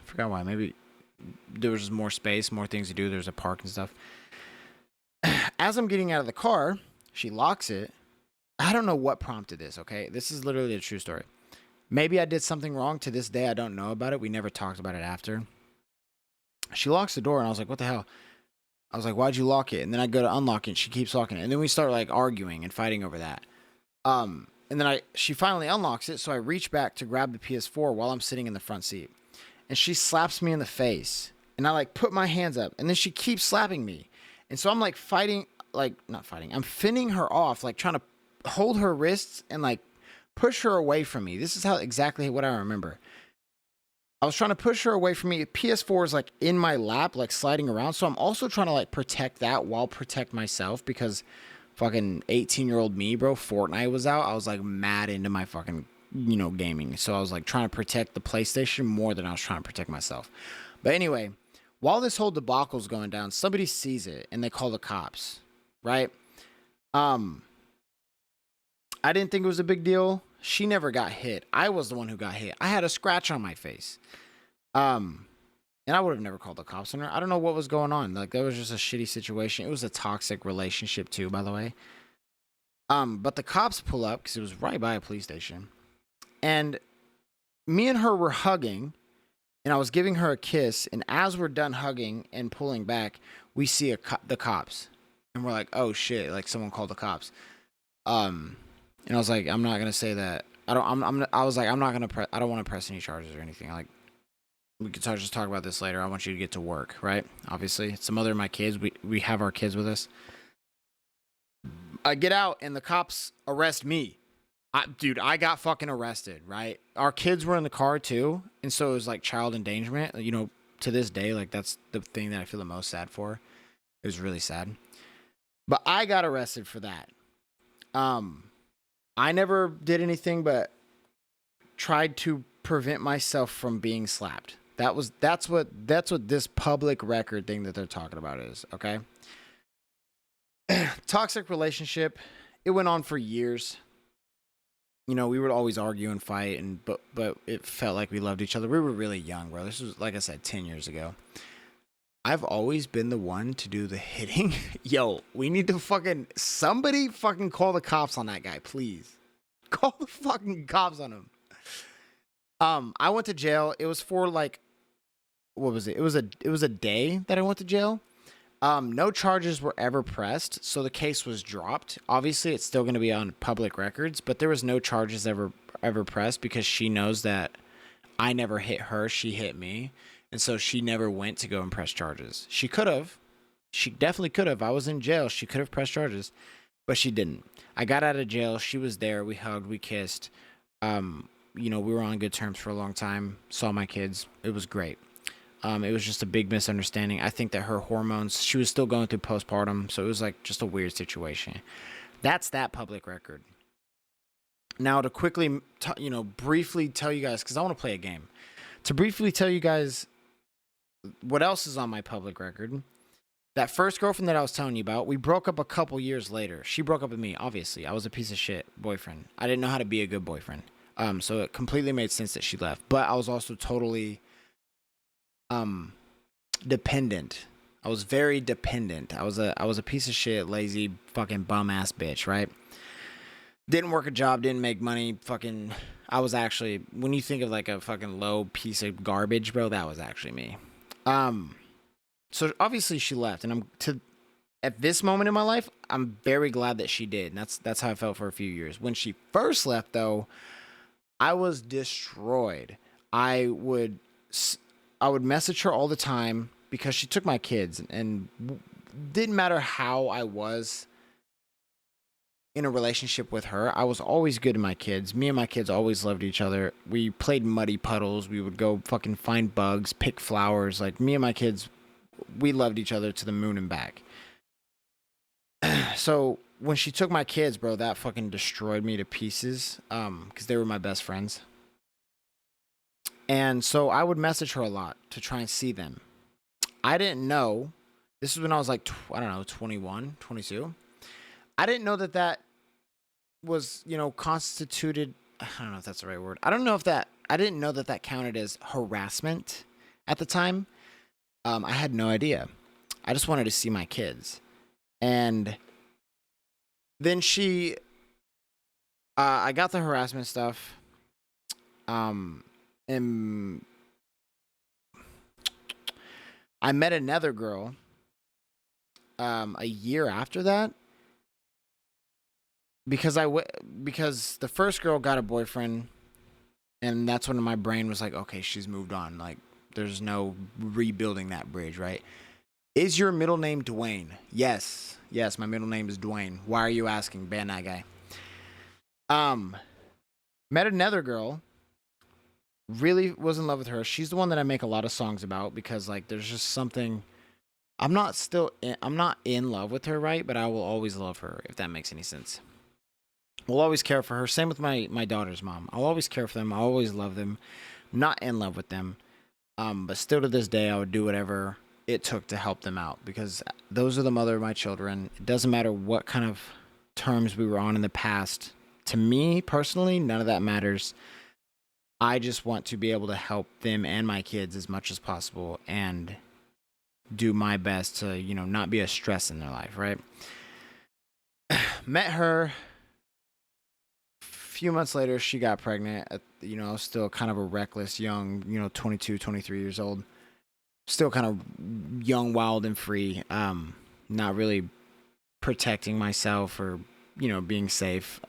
forgot why. Maybe there was just more space, more things to do. There's a park and stuff. As I'm getting out of the car, she locks it. I don't know what prompted this, okay? This is literally a true story. Maybe I did something wrong. To this day, I don't know about it. We never talked about it after. She locks the door, and I was like, what the hell? I was like, why'd you lock it? And then I go to unlock it, and she keeps locking it. And then we start, like, arguing and fighting over that. And then she finally unlocks it, so I reach back to grab the PS4 while I'm sitting in the front seat. And she slaps me in the face. And I, like, put my hands up. And then she keeps slapping me. And so I'm, like, I'm fending her off, like, trying to hold her wrists and, like, push her away from me. This is exactly what I remember. I was trying to push her away from me. PS4 is like in my lap, like sliding around. So I'm also trying to like protect that while protect myself because fucking 18-year-old me, bro, Fortnite was out. I was like mad into my fucking, gaming. So I was like trying to protect the PlayStation more than I was trying to protect myself. But anyway, while this whole debacle's going down, somebody sees it and they call the cops, right? I didn't think it was a big deal. She never got hit. I was the one who got hit. I had a scratch on my face. And I would have never called the cops on her. I don't know what was going on. Like, that was just a shitty situation. It was a toxic relationship too, by the way. But the cops pull up because it was right by a police station. And me and her were hugging, and I was giving her a kiss. And as we're done hugging and pulling back, we see the cops. And we're like, oh shit, like someone called the cops. And I was like, I'm not gonna say that. I don't want to press any charges or anything. Like, we could just talk about this later. I want you to get to work, right? Obviously, it's the mother of my kids. We have our kids with us. I get out and the cops arrest me. Dude, I got fucking arrested, right? Our kids were in the car too, and so it was like child endangerment. To this day, like that's the thing that I feel the most sad for. It was really sad. But I got arrested for that. I never did anything but tried to prevent myself from being slapped. That's what this public record thing that they're talking about is, okay? Toxic relationship. It went on for years. We would always argue and fight, but it felt like we loved each other. We were really young, bro. This was, like I said, 10 years ago. I've always been the one to do the hitting. Yo, we need to somebody fucking call the cops on that guy, please. Call the fucking cops on him. I went to jail. It was for like, what was it? It was a day that I went to jail. No charges were ever pressed, so the case was dropped. Obviously, it's still going to be on public records, but there was no charges ever pressed because she knows that I never hit her. She hit me, and so she never went to go and press charges. She could have. She definitely could have. I was in jail. She could have pressed charges, but she didn't. I got out of jail. She was there. We hugged. We kissed. We were on good terms for a long time. Saw my kids. It was great. It was just a big misunderstanding. I think that her hormones, she was still going through postpartum, so it was like just a weird situation. That's that public record. Now to quickly, briefly tell you guys, because I want to play a game. To briefly tell you guys what else is on my public record. That first girlfriend that I was telling you about, we broke up a couple years later. She broke up with me, obviously. I was a piece of shit boyfriend. I didn't know how to be a good boyfriend. So it completely made sense that she left. But I was also totally dependent. I was very dependent. I was a piece of shit, lazy, fucking bum ass bitch, right? Didn't work a job, didn't make money, fucking I was actually, when you think of like a fucking low piece of garbage, bro, that was actually me. So obviously she left, and at this moment in my life, I'm very glad that she did. And that's how I felt for a few years. When she first left though, I was destroyed. I would message her all the time because she took my kids, and didn't matter how I was in a relationship with her, I was always good to my kids. Me and my kids always loved each other. We played muddy puddles. We would go fucking find bugs, pick flowers. Like, me and my kids, we loved each other to the moon and back. So when she took my kids, bro, that fucking destroyed me to pieces, because they were my best friends. And so I would message her a lot to try and see them. I didn't know, this is when I was like, 21, 22. I didn't know that was, constituted, I don't know if that's the right word. I didn't know that counted as harassment at the time. I had no idea. I just wanted to see my kids. And then I got the harassment stuff. And I met another girl a year after that, because the first girl got a boyfriend, and that's when my brain was like, okay, she's moved on. Like, there's no rebuilding that bridge, right? Is your middle name Dwayne? Yes, my middle name is Dwayne. Why are you asking? Ban that guy. Met another girl. really was in love with her. She's the one that I make a lot of songs about because like there's just something. I'm not in love with her, right? But I will always love her, if that makes any sense. Will always care for her. Same with my daughter's mom. I'll always care for them. I'll always love them. Not in love with them. But still to this day, I would do whatever it took to help them out because those are the mother of my children. It doesn't matter what kind of terms we were on in the past. To me, personally, none of that matters. I just want to be able to help them and my kids as much as possible and do my best to, not be a stress in their life, right? Met her. Few months later, she got pregnant. Still kind of a reckless, young, 22, 23 years old. Still kind of young, wild, and free. Not really protecting myself or, being safe.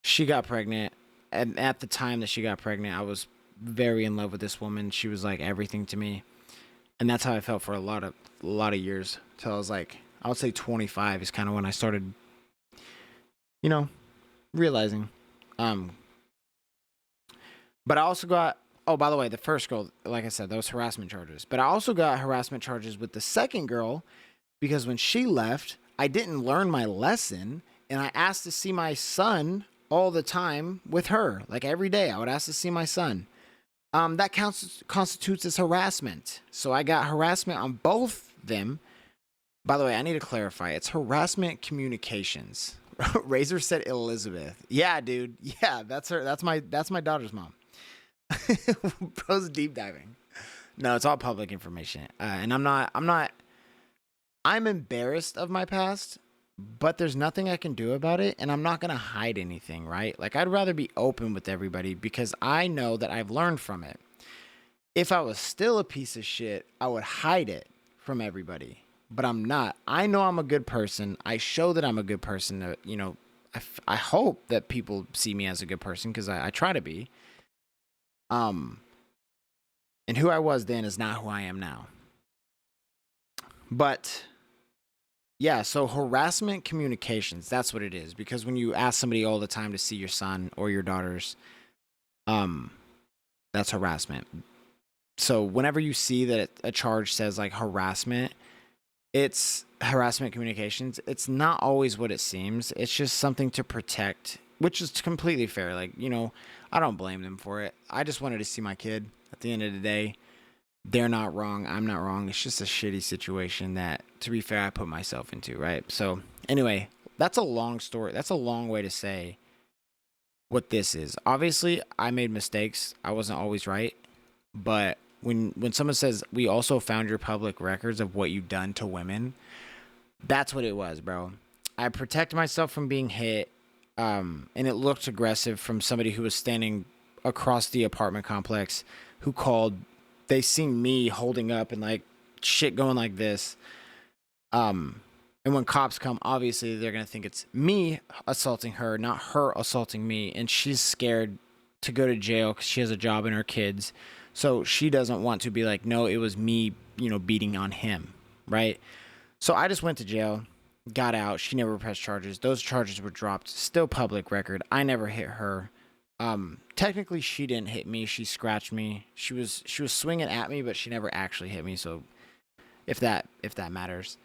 She got pregnant. And at the time that she got pregnant, I was very in love with this woman. She was like everything to me. And that's how I felt for a lot of years. Till I was like, I would say 25 is kind of when I started, realizing. But I also got, oh, by the way, the first girl, like I said, those harassment charges. But I also got harassment charges with the second girl because when she left, I didn't learn my lesson. And I asked to see my son all the time with her. Like every day, I would ask to see my son. That constitutes as harassment. So I got harassment on both them. By the way, I need to clarify. It's harassment communications. Razor said Elizabeth. Yeah, dude. Yeah, that's her. That's my daughter's mom. Bro's deep diving. No, it's all public information. And I'm embarrassed of my past, but there's nothing I can do about it. And I'm not going to hide anything, right? Like I'd rather be open with everybody because I know that I've learned from it. If I was still a piece of shit, I would hide it from everybody. But I'm not. I know I'm a good person. I show that I'm a good person. I hope that people see me as a good person because I try to be. And who I was then is not who I am now. But yeah, so harassment communications, that's what it is. Because when you ask somebody all the time to see your son or your daughters, that's harassment. So whenever you see that a charge says like harassment, it's harassment communications. It's not always what it seems. It's just something to protect, which is completely fair. Like, I don't blame them for it. I just wanted to see my kid. At the end of the day, they're not wrong. I'm not wrong. It's just a shitty situation that, to be fair, I put myself into, right? So anyway, that's a long story. That's a long way to say what this is. Obviously, I made mistakes. I wasn't always right. But when someone says, we also found your public records of what you've done to women, that's what it was, bro. I protected myself from being hit, and it looked aggressive from somebody who was standing across the apartment complex who called. They seen me holding up and like shit going like this. And when cops come, obviously they're going to think it's me assaulting her, not her assaulting me. And she's scared to go to jail because she has a job and her kids. So she doesn't want to be like, no, it was me, beating on him, right? So I just went to jail, got out. She never pressed charges. Those charges were dropped. Still public record. I never hit her. Technically, she didn't hit me. She scratched me. She was swinging at me, but she never actually hit me. So if that matters.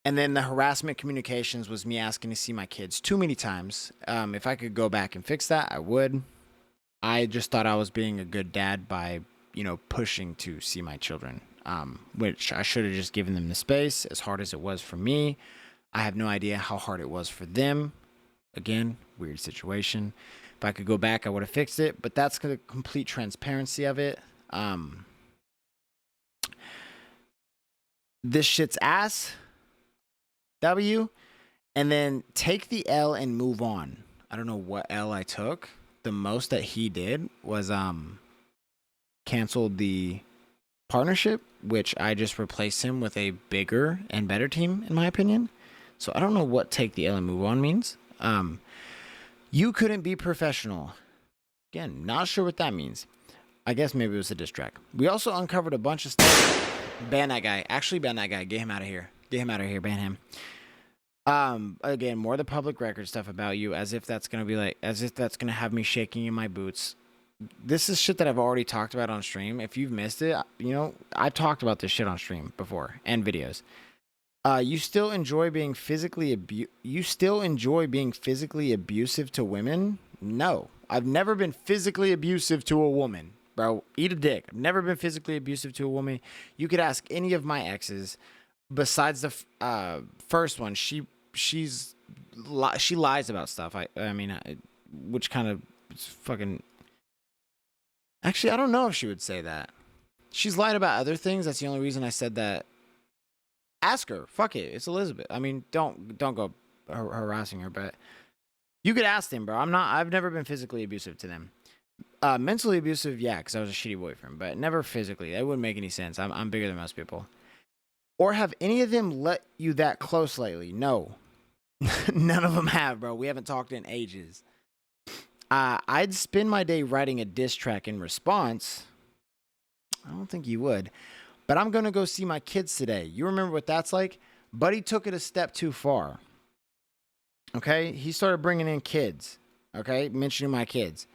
And then the harassment communications was me asking to see my kids too many times. If I could go back and fix that, I would. I just thought I was being a good dad by, pushing to see my children, which I should have just given them the space. As hard as it was for me, I have no idea how hard it was for them. Again, weird situation. If I could go back, I would have fixed it. But that's the complete transparency of it. This shit's ass. W. And then take the L and move on. I don't know what L I took. The most that he did was canceled the partnership, which I just replaced him with a bigger and better team, in my opinion. So I don't know what take the L and move on means. You couldn't be professional. Again, not sure what that means. I guess maybe it was a diss track. We also uncovered a bunch of stuff. Ban that guy. Actually ban that guy. Get him out of here. Get him out of here. Ban him. Again, more of the public record stuff about you, as if that's gonna have me shaking in my boots. this is shit that I've already talked about on stream. If you've missed it, you know, I've talked about this shit on stream before and videos. You still enjoy being physically abusive to women? No. I've never been physically abusive to a woman. Bro, eat a dick. I've never been physically abusive to a woman. You could ask any of my exes besides the first one. She lies about stuff. Which kind of fucking... Actually, I don't know if she would say that. She's lied about other things. That's the only reason I said that. Ask her. Fuck it. It's Elizabeth. I mean, don't go harassing her, but you could ask them, bro. I've never been physically abusive to them. Mentally abusive, yeah, because I was a shitty boyfriend, but never physically. That wouldn't make any sense. I'm bigger than most people. Or have any of them let you that close lately? No. None of them have, bro. We haven't talked in ages. I'd spend my day writing a diss track in response. I don't think you would. But I'm going to go see my kids today. You remember what that's like? Buddy took it a step too far. Okay? He started bringing in kids. Okay? Mentioning my kids.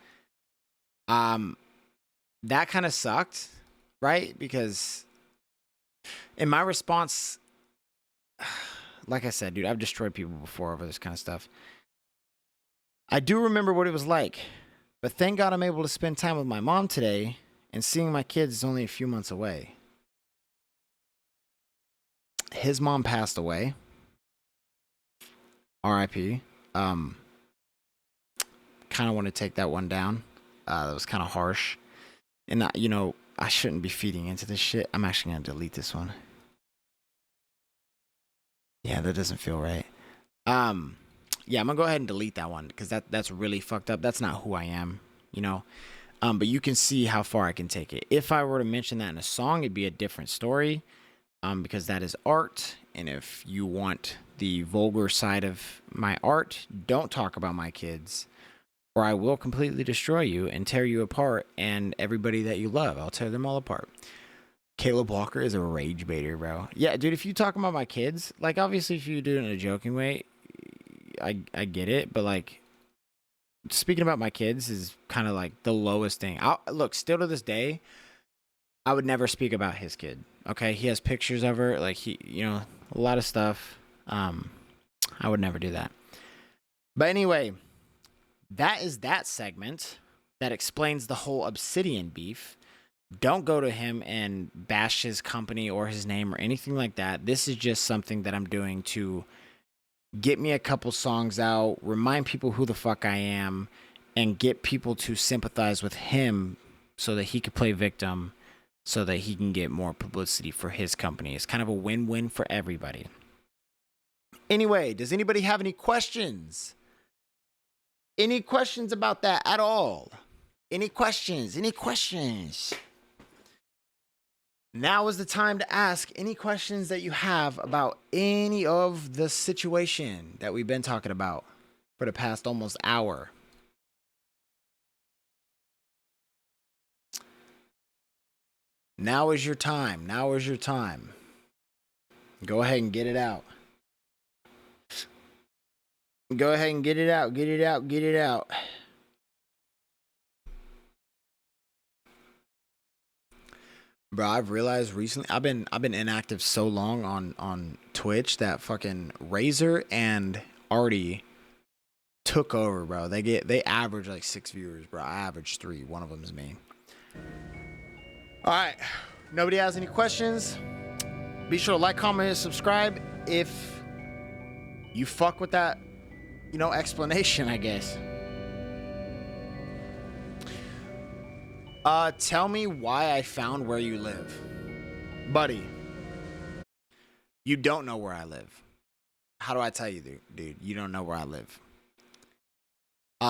That kind of sucked, right? Because in my response, like I said, dude, I've destroyed people before over this kind of stuff. I do remember what it was like. But thank God I'm able to spend time with my mom today, and seeing my kids is only a few months away. His mom passed away. R.I.P. Kind of want to take that one down. That was kind of harsh. And, I shouldn't be feeding into this shit. I'm actually going to delete this one. Yeah, that doesn't feel right. Yeah, I'm going to go ahead and delete that one because that's really fucked up. That's not who I am, But you can see how far I can take it. If I were to mention that in a song, it'd be a different story. Because that is art, and if you want the vulgar side of my art, don't talk about my kids, or I will completely destroy you and tear you apart, and everybody that you love, I'll tear them all apart. Caleb Walker is a rage baiter, bro. Yeah, dude, if you talk about my kids, like, obviously if you do it in a joking way, I get it, but, like, speaking about my kids is kind of, like, the lowest thing. Look, still to this day, I would never speak about his kid. Okay, he has pictures of her, like a lot of stuff. I would never do that. But anyway, that is that segment that explains the whole Obsidian beef. Don't go to him and bash his company or his name or anything like that. This is just something that I'm doing to get me a couple songs out, remind people who the fuck I am, and get people to sympathize with him so that he could play victim, so that he can get more publicity for his company. It's kind of a win-win for everybody. Anyway, does anybody have any questions? Any questions about that at all? Any questions? Any questions? Now is the time to ask any questions that you have about any of the situation that we've been talking about for the past almost hour. Now is your time. Now is your time. Go ahead and get it out. Go ahead and get it out. Get it out. Get it out. Bro, I've realized recently I've been inactive so long on Twitch that fucking Razor and Artie took over, bro. They average like 6 viewers, bro. I average 3. One of them is me. All right, nobody has any questions. Be sure to like, comment, and subscribe if you fuck with that, explanation, I guess. Tell me why I found where you live. Buddy, you don't know where I live. How do I tell you, dude? You don't know where I live.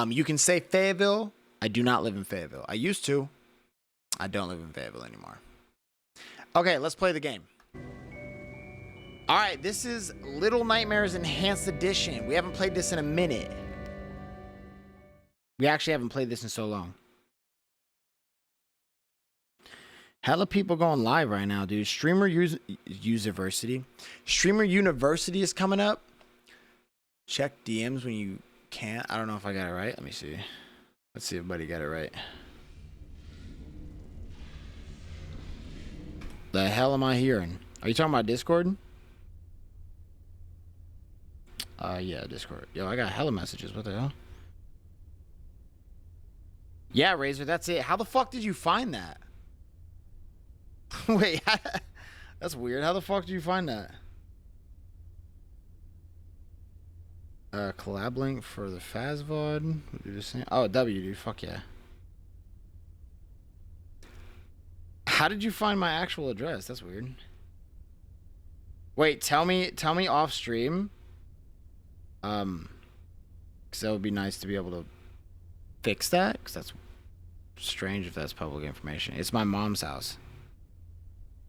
You can say Fayetteville. I do not live in Fayetteville. I used to. I don't live in Fayetteville anymore. Okay, let's play the game. All right, this is Little Nightmares Enhanced Edition. We haven't played this in a minute. We actually haven't played this in so long. Hella people going live right now, dude. Streamer University. Streamer University is coming up. Check DMs when you can't. I don't know if I got it right. Let me see. Let's see if buddy got it right. The hell am I hearing? Are you talking about Discord? Yeah, Discord. Yo, I got hella messages. What the hell? Yeah, Razor, that's it. How the fuck did you find that? Wait, that's weird. How the fuck did you find that? Collab link for the Faz VOD. We'll do the same. Oh, W, dude. Fuck yeah. How did you find my actual address? That's weird. Wait, tell me off stream. Because that would be nice to be able to fix that. Because that's strange if that's public information. It's my mom's house.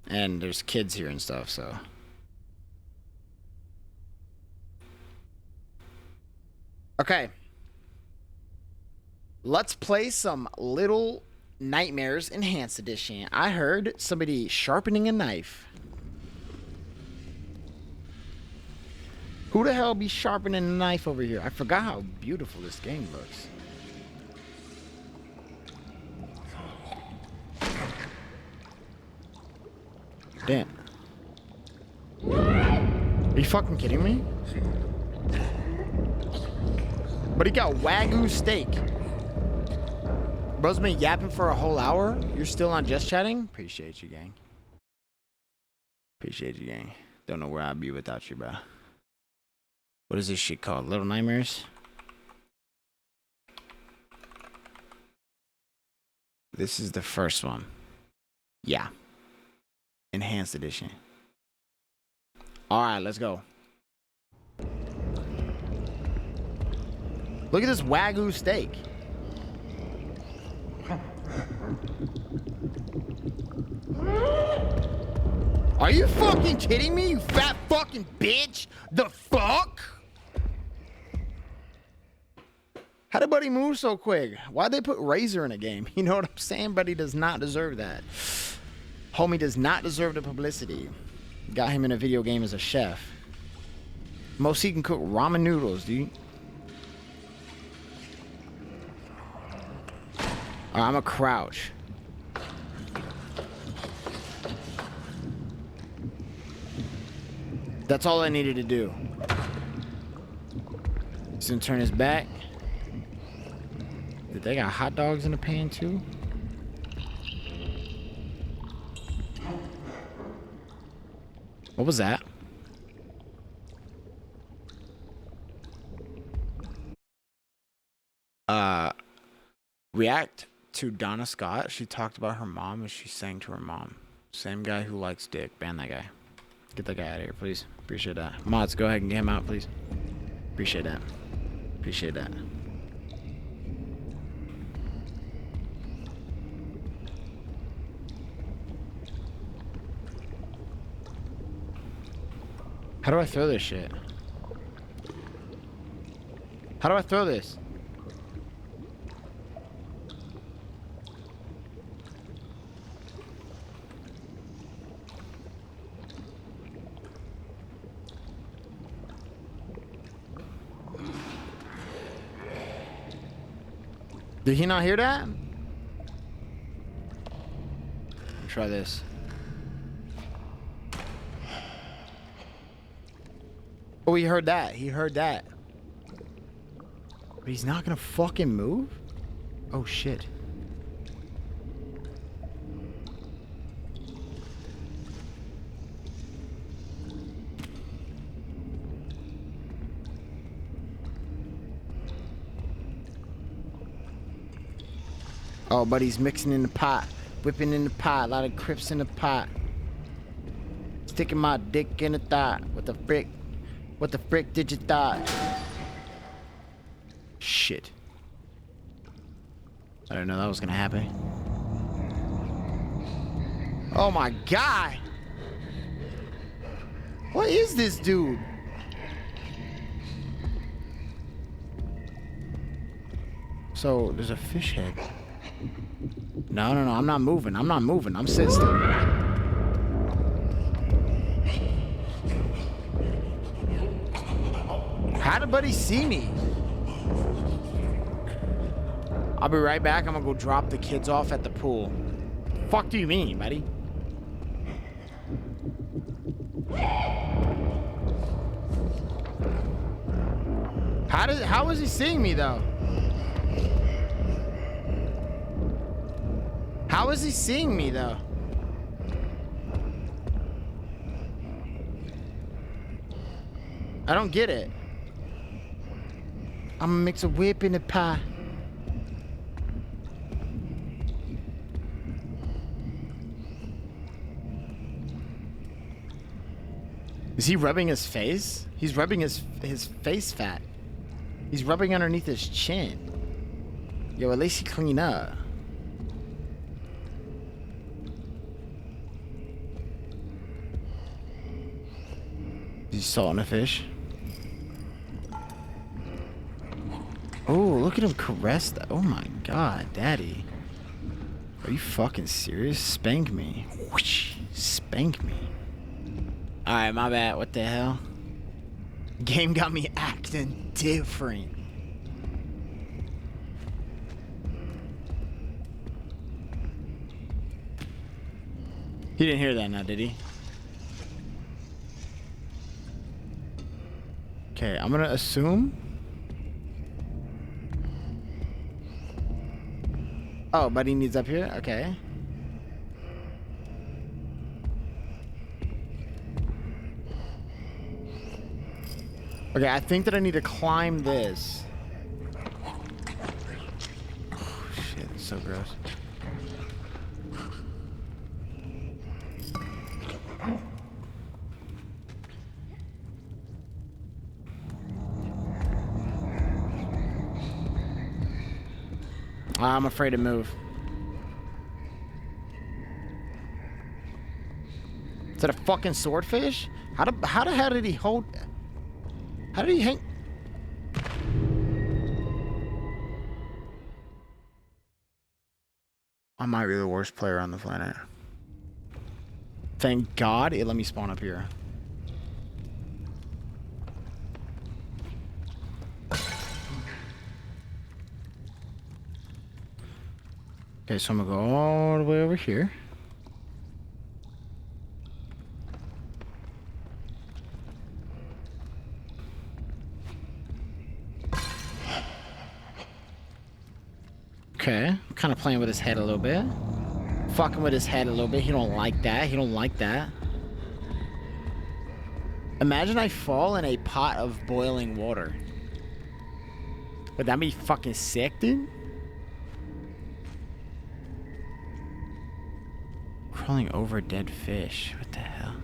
And there's kids here and stuff, so. Okay. Let's play some Little Nightmares Enhanced Edition. I heard somebody sharpening a knife. Who the hell be sharpening a knife over here? I forgot how beautiful this game looks. Damn. Are you fucking kidding me? But he got Wagyu steak. Bro's been yapping for a whole hour. You're still on just chatting? Appreciate you, gang. Appreciate you, gang. Don't know where I'd be without you, bro. What is this shit called? Little Nightmares? This is the first one. Yeah. Enhanced edition. Alright, let's go. Look at this Wagyu steak. Are you fucking kidding me, you fat fucking bitch? The fuck? How did Buddy move so quick? Why'd they put Razor in a game? You know what I'm saying? Buddy does not deserve that. Homie does not deserve the publicity. Got him in a video game as a chef. Most he can cook ramen noodles, dude. Alright, I'm a crouch. That's all I needed to do. He's gonna turn his back. Did they got hot dogs in the pan too? What was that? React to Donna Scott. She talked about her mom and she sang to her mom. Same guy who likes dick. Ban that guy. Get that guy out of here, please. Appreciate that. Mods, go ahead and get him out, please. Appreciate that. Appreciate that. How do I throw this shit? How do I throw this? Did he not hear that? Try this. Oh, he heard that. He heard that. But he's not gonna fucking move? Oh, shit. Oh, but he's mixing in the pot. Whipping in the pot. A lot of crips in the pot. Sticking my dick in the thought. What the frick? What the frick did you thought? Shit. I didn't know that was gonna happen. Oh my god! What is this dude? So, there's a fish head. No, no, no, I'm not moving. I'm not moving. I'm sitting still. How did Buddy see me? I'll be right back. I'm gonna go drop the kids off at the pool. Fuck do you mean, buddy? How is he seeing me though? How is he seeing me though? I don't get it. I'm gonna mix a whip in a pie. Is he rubbing his face? He's rubbing his face fat. He's rubbing underneath his chin. Yo, at least he clean up. He's salting a fish. Oh, look at him caress that. Oh my god, daddy. Are you fucking serious? Spank me. Whoosh. Spank me. Alright, my bad. What the hell? Game got me acting different. He didn't hear that now, did he? Okay, I'm gonna assume. Oh, buddy needs up here? Okay. Okay, I think that I need to climb this. Oh, shit, it's so gross. I'm afraid to move. Is that a fucking swordfish? How the hell did he hold? How did he hang? I might be the worst player on the planet. Thank God it let me spawn up here. Okay, so I'm gonna go all the way over here. Okay, I'm kind of playing with his head a little bit. Fucking with his head a little bit. He don't like that. He don't like that. Imagine I fall in a pot of boiling water. Would that be fucking sick, dude? Crawling over a dead fish. What the hell?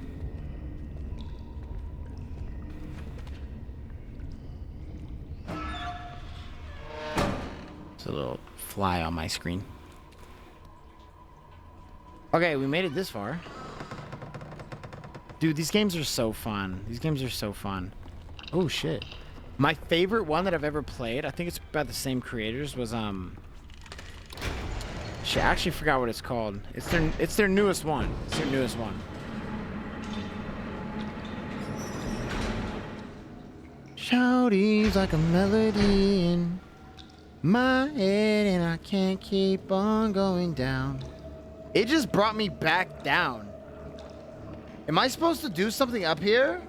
It's a little fly on my screen. Okay, we made it this far. Dude, these games are so fun. These games are so fun. Oh, shit. My favorite one that I've ever played, I think it's about the same creators, was, shit, I actually forgot what it's called. It's their newest one. It's their newest one. Shouties like a melody in my head and I can't keep on going down. It just brought me back down. Am I supposed to do something up here?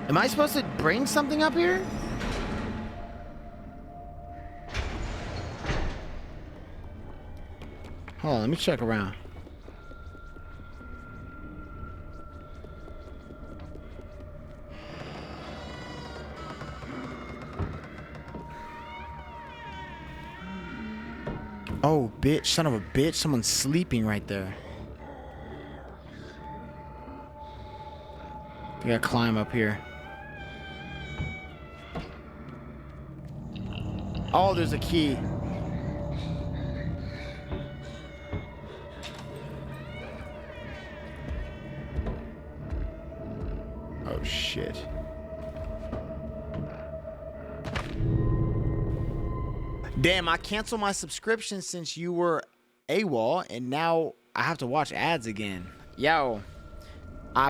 Am I supposed to bring something up here? Hold on, let me check around. Oh, bitch, son of a bitch, someone's sleeping right there. I gotta climb up here. Oh, there's a key. Oh, shit. Damn, I canceled my subscription since you were AWOL, and now I have to watch ads again. Yo, I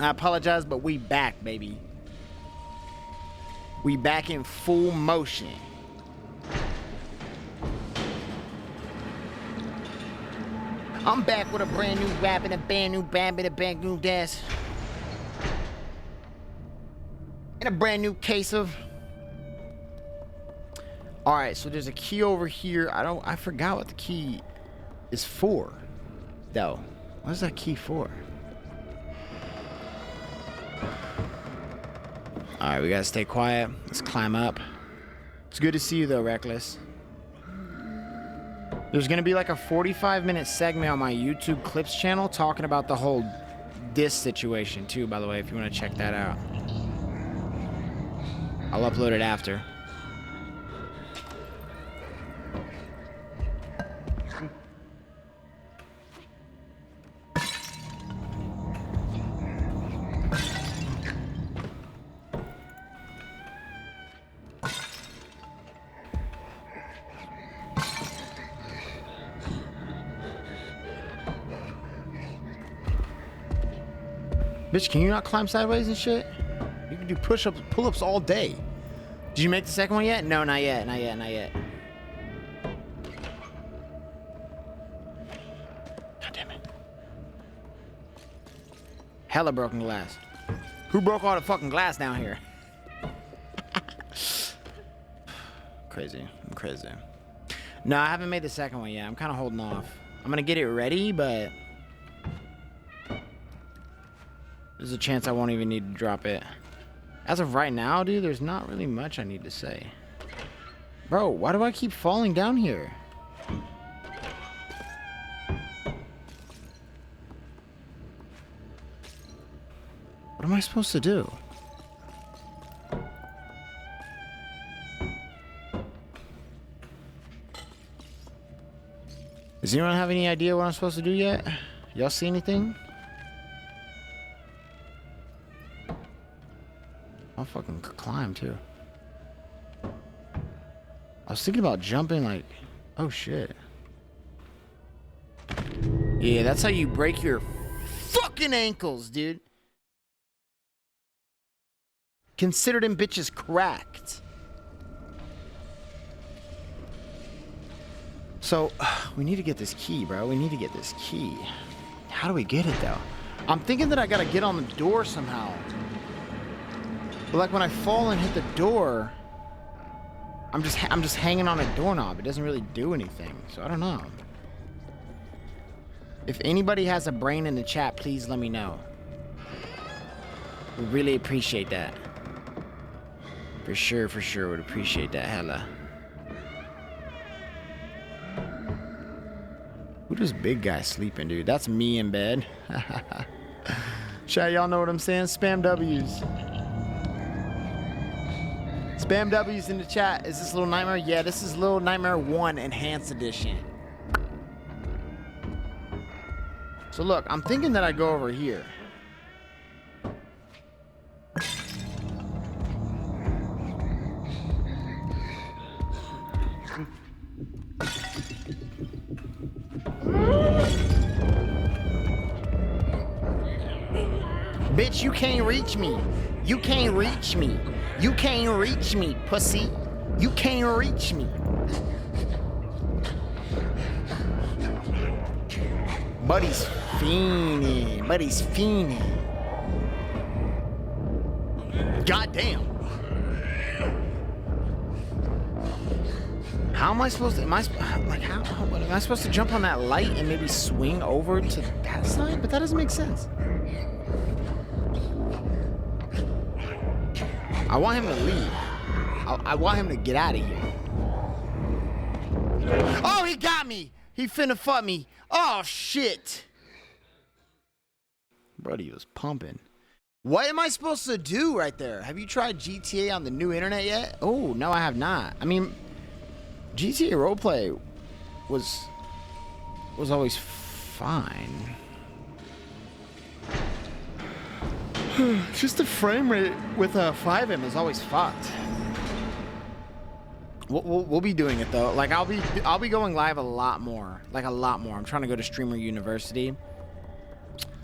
apologize, but we back, baby. We back in full motion. I'm back with a brand new rap and a brand new bam and a brand new dance. And a brand new case of... Alright, so there's a key over here. I forgot what the key is for, though. What is that key for? Alright, we gotta stay quiet. Let's climb up. It's good to see you, though, Reckless. There's gonna be like a 45-minute segment on my YouTube Clips channel talking about the whole disc situation, too, by the way, if you want to check that out. I'll upload it after. Bitch, can you not climb sideways and shit? You can do push-ups, pull-ups all day. Did you make the second one yet? No, not yet, not yet, not yet. God damn it. Hella broken glass. Who broke all the fucking glass down here? Crazy. I'm crazy. No, I haven't made the second one yet. I'm kind of holding off. I'm gonna get it ready, but... there's a chance I won't even need to drop it. As of right now, dude, there's not really much I need to say. Bro, why do I keep falling down here? What am I supposed to do? Does anyone have any idea what I'm supposed to do yet? Y'all see anything? I'll fucking climb too. I was thinking about jumping like, oh shit. Yeah, that's how you break your fucking ankles, dude. Consider them bitches cracked. So, we need to get this key, bro. We need to get this key. How do we get it though? I'm thinking that I gotta get on the door somehow. But like when I fall and hit the door, I'm just hanging on a doorknob. It doesn't really do anything. So I don't know. If anybody has a brain in the chat, please let me know. We really appreciate that. For sure, would appreciate that hella. Who this big guy sleeping, dude? That's me in bed. Chat, y'all know what I'm saying? Spam W's. Spam W's in the chat. Is this Little Nightmare? Yeah, this is Little Nightmare 1 Enhanced Edition. So look, I'm thinking that I go over here. Bitch, you can't reach me. You can't reach me. You can't reach me, pussy. You can't reach me. Buddy's fiending. Buddy's fiending. Goddamn. How am I supposed to? Am I supposed to jump on that light and maybe swing over to that side? But that doesn't make sense. I want him to leave. I want him to get out of here. Oh, he got me. He finna fuck me. Oh, shit. Brody was pumping. What am I supposed to do right there? Have you tried GTA on the new internet yet? Oh, no, I have not. I mean, GTA roleplay was always fine. Just the frame rate with a 5M is always fucked. We'll be doing it though. Like I'll be going live a lot more. Like a lot more. I'm trying to go to Streamer University,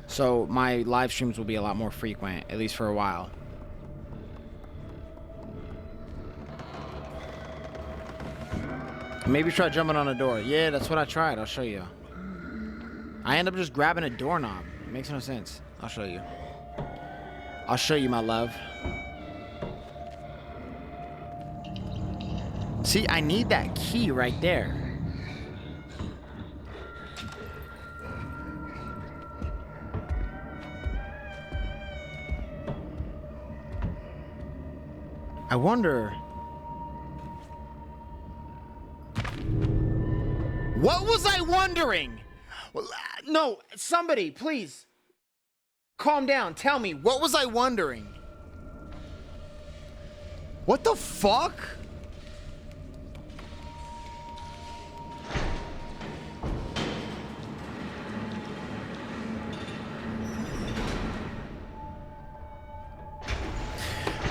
so my live streams will be a lot more frequent, at least for a while. Maybe try jumping on a door. Yeah, that's what I tried. I'll show you. I end up just grabbing a doorknob. It makes no sense. I'll show you. I'll show you, my love. See, I need that key right there. I wonder... What was I wondering? No, somebody, please. Calm down. Tell me, what was I wondering? What the fuck?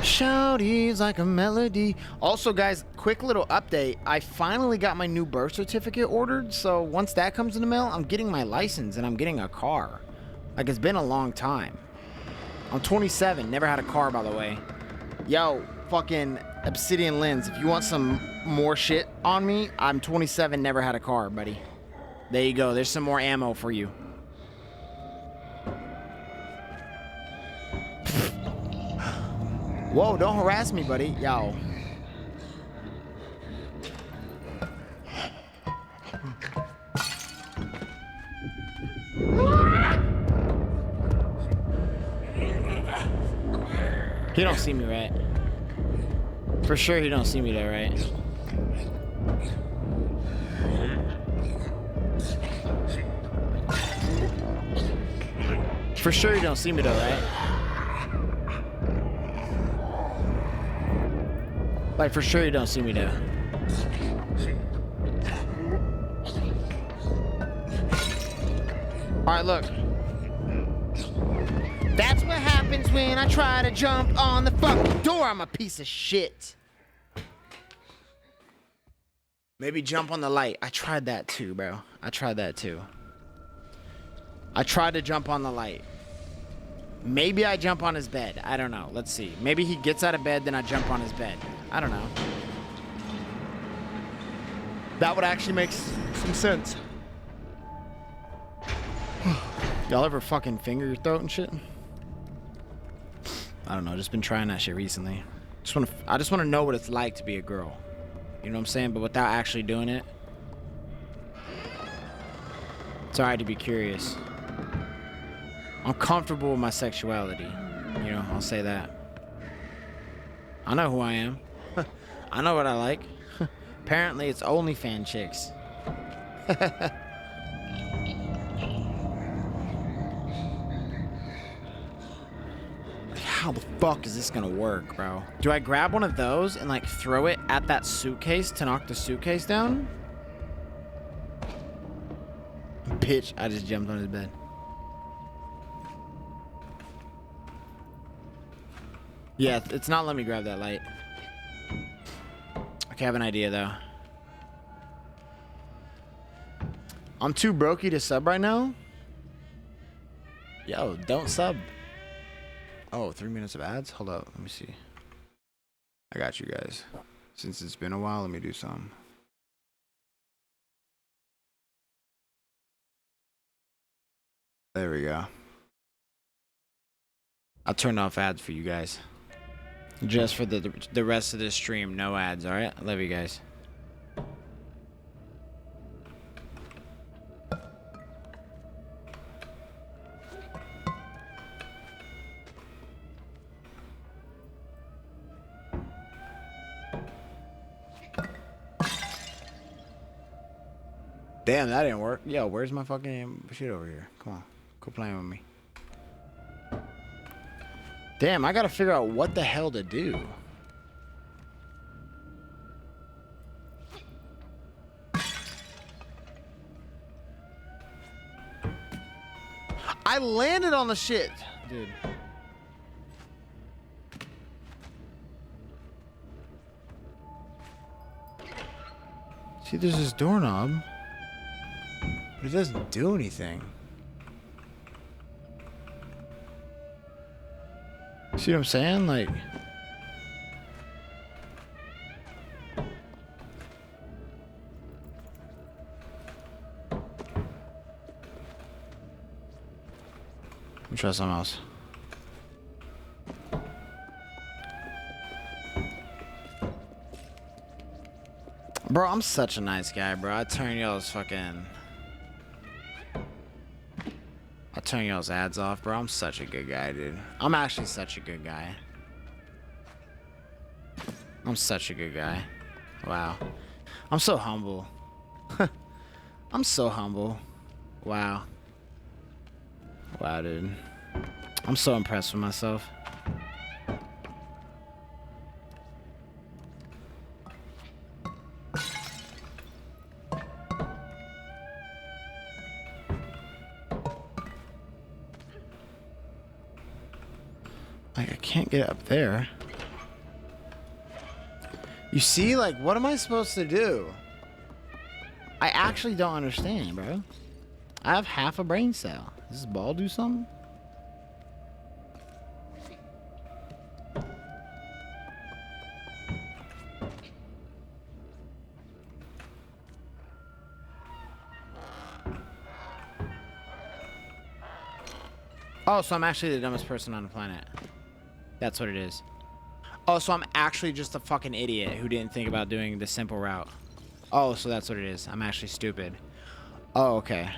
Shouties like a melody. Also, guys, quick little update. I finally got my new birth certificate ordered. So once that comes in the mail, I'm getting my license and I'm getting a car. Like, it's been a long time. I'm 27. Never had a car, by the way. Yo, fucking Obsidian Lens. If you want some more shit on me, I'm 27. Never had a car, buddy. There you go. There's some more ammo for you. Whoa, don't harass me, buddy. Yo. He don't see me, right? For sure he don't see me there, right? For sure he don't see me though, right? Like, for sure you don't see me though. Alright, look. That's what happens when I try to jump on the fucking door. I'm a piece of shit. Maybe jump on the light. I tried that too, bro. I tried that too. I tried to jump on the light. Maybe I jump on his bed. I don't know. Let's see. Maybe he gets out of bed, then I jump on his bed. I don't know. That would actually make some sense. Y'all ever fucking finger your throat and shit? I don't know. Just been trying that shit recently. I just want to know what it's like to be a girl. You know what I'm saying? But without actually doing it. It's alright to be curious. I'm comfortable with my sexuality. You know, I'll say that. I know who I am. I know what I like. Apparently, it's OnlyFans chicks. How the fuck is this gonna work, bro? Do I grab one of those and like throw it at that suitcase to knock the suitcase down? Bitch, I just jumped on his bed. Yeah, it's not letting me grab that light. Okay, I have an idea though. I'm too brokey to sub right now. Yo, don't sub. Oh, 3 minutes of ads? Hold up, let me see. I got you guys. Since it's been a while, let me do some. There we go. I'll turn off ads for you guys. Just for the rest of the stream, no ads, alright? I love you guys. Damn, that didn't work. Yo, where's my fucking shit over here? Come on, quit playing with me. Damn, I gotta figure out what the hell to do. I landed on the shit, dude. See, there's this doorknob, but it doesn't do anything. See what I'm saying? Like, let me try something else. Bro, I'm such a nice guy, bro. I turn y'all's ads off, bro. I'm such a good guy, dude. I'm actually such a good guy. I'm such a good guy. Wow. I'm so humble. I'm so humble. Wow. Wow, dude. I'm so impressed with myself. Like, I can't get up there. You see, like, what am I supposed to do? I actually don't understand, bro. I have half a brain cell. Does this ball do something? Oh, so I'm actually the dumbest person on the planet. That's what it is. Oh, so I'm actually just a fucking idiot who didn't think about doing the simple route. Oh, so that's what it is. I'm actually stupid. Oh, okay.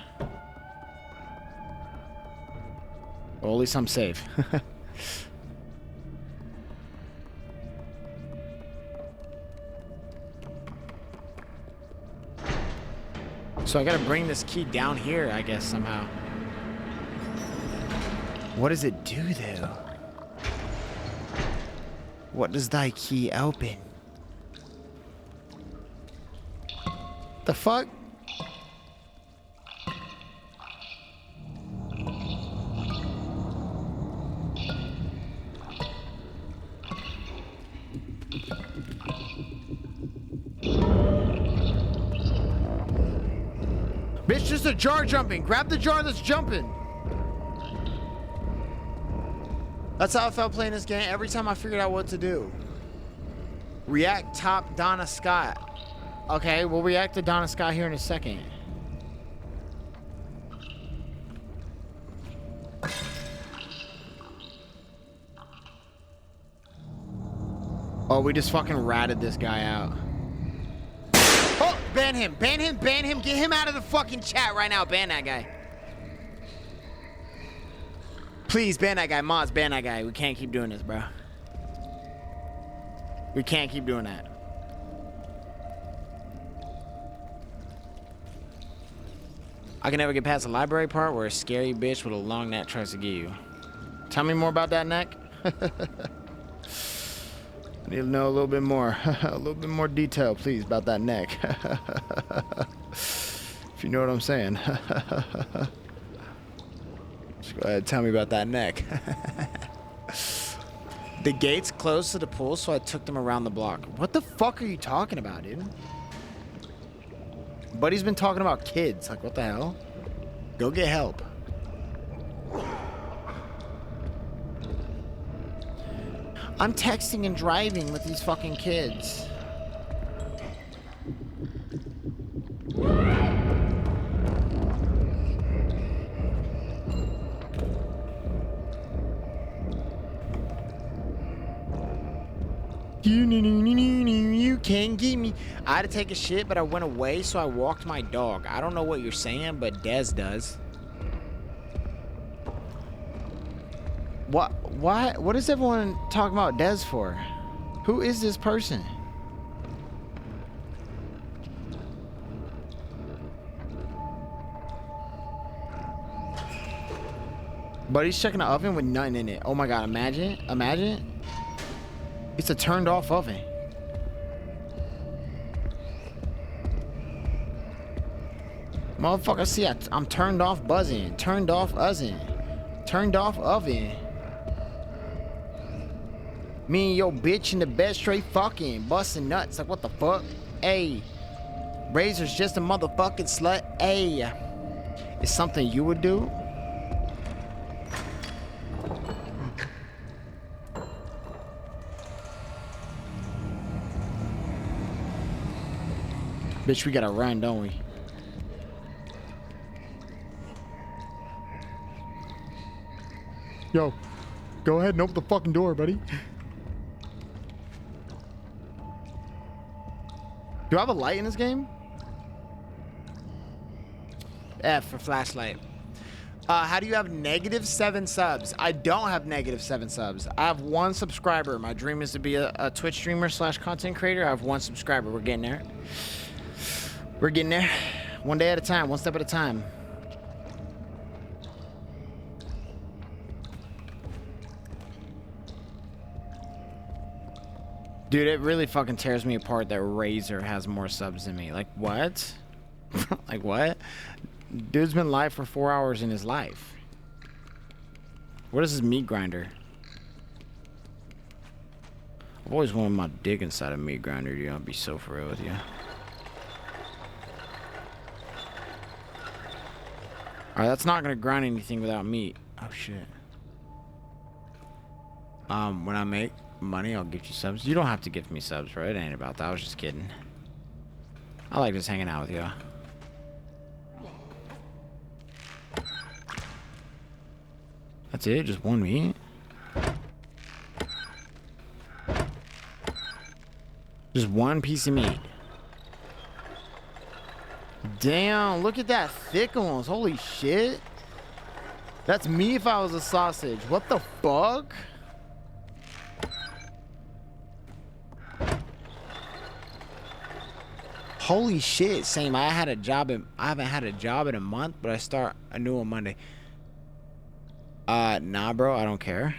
Well, at least I'm safe. So I gotta bring this key down here, I guess, somehow. What does it do, though? What does thy key open? The fuck? Bitch, just a jar jumping. Grab the jar that's jumping. That's how I felt playing this game every time I figured out what to do. React top Donna Scott. Okay, we'll react to Donna Scott here in a second. Oh, we just fucking ratted this guy out. Oh, ban him, ban him, ban him. Get him out of the fucking chat right now. Ban that guy. Please, ban that guy. Mods, ban that guy. We can't keep doing this, bro. We can't keep doing that. I can never get past the library part where a scary bitch with a long neck tries to get you. Tell me more about that neck. I need to know a little bit more. A little bit more detail, please, about that neck. If you know what I'm saying. Just go ahead and tell me about that neck. The gate's closed to the pool, so I took them around the block. What the fuck are you talking about, dude? Buddy's been talking about kids. Like, what the hell? Go get help. I'm texting and driving with these fucking kids. You can't get me. I had to take a shit, but I went away, so I walked my dog. I don't know what you're saying, but Dez does. What is everyone talking about Dez for? Who is this person? Buddy's checking the oven with nothing in it. Oh my god, imagine. It's a turned off oven. Motherfucker, see, I'm turned off buzzing, turned off oven, turned off oven. Me and your bitch in the bed straight fucking busting nuts. Like, what the fuck? Hey, Razor's just a motherfucking slut. Hey, it's something you would do? Bitch, we gotta run, don't we? Yo, go ahead and open the fucking door, buddy. Do I have a light in this game? F for flashlight. How do you have -7 subs? I don't have -7 subs. I have 1 subscriber. My dream is to be a Twitch streamer / content creator. I have 1 subscriber. We're getting there. We're getting there. One day at a time, 1 step at a time. Dude, it really fucking tears me apart that Razor has more subs than me. Like, what? Like, what? Dude's been live for 4 hours in his life. What is his meat grinder? I've always wanted my dick inside a meat grinder, dude. I'll be so for real with you. Alright, that's not gonna grind anything without meat. Oh, shit. When I make money, I'll gift you subs. You don't have to gift me subs, right? It ain't about that. I was just kidding. I like just hanging out with you. That's it? Just 1 meat? Just 1 piece of meat. Damn, look at that thick ones. Holy shit. That's me if I was a sausage. What the fuck? Holy shit. Same. I haven't had a job in a month, but I start anew on Monday. Nah, bro, I don't care.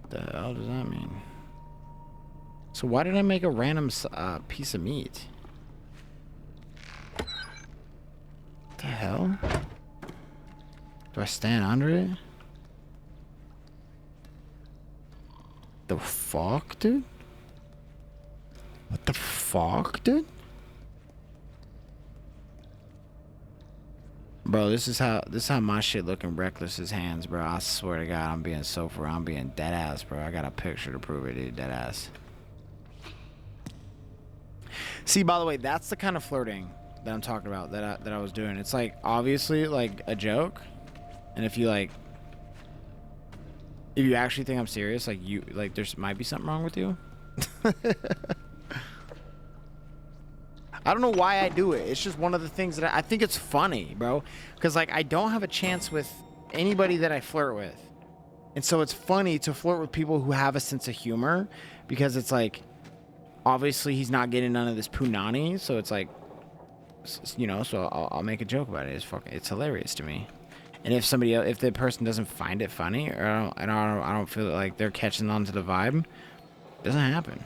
What the hell does that mean? So why did I make a random piece of meat? What the hell? Do I stand under it? The fuck, dude? What the fuck, dude? Bro, this is how my shit looking reckless as hands, bro. I swear to God, I'm being so for I'm being dead ass, bro. I got a picture to prove it, dude. Dead ass. See, by the way, that's the kind of flirting that I'm talking about that I was doing. It's like obviously like a joke, and if you actually think I'm serious, like there's might be something wrong with you. I don't know why I do it. It's just one of the things that I think it's funny, bro. Because, like, I don't have a chance with anybody that I flirt with. And so it's funny to flirt with people who have a sense of humor. Because it's like, obviously he's not getting none of this punani. So it's like, you know, so I'll make a joke about it. It's hilarious to me. And if the person doesn't find it funny, or I don't feel like they're catching on to the vibe, it doesn't happen.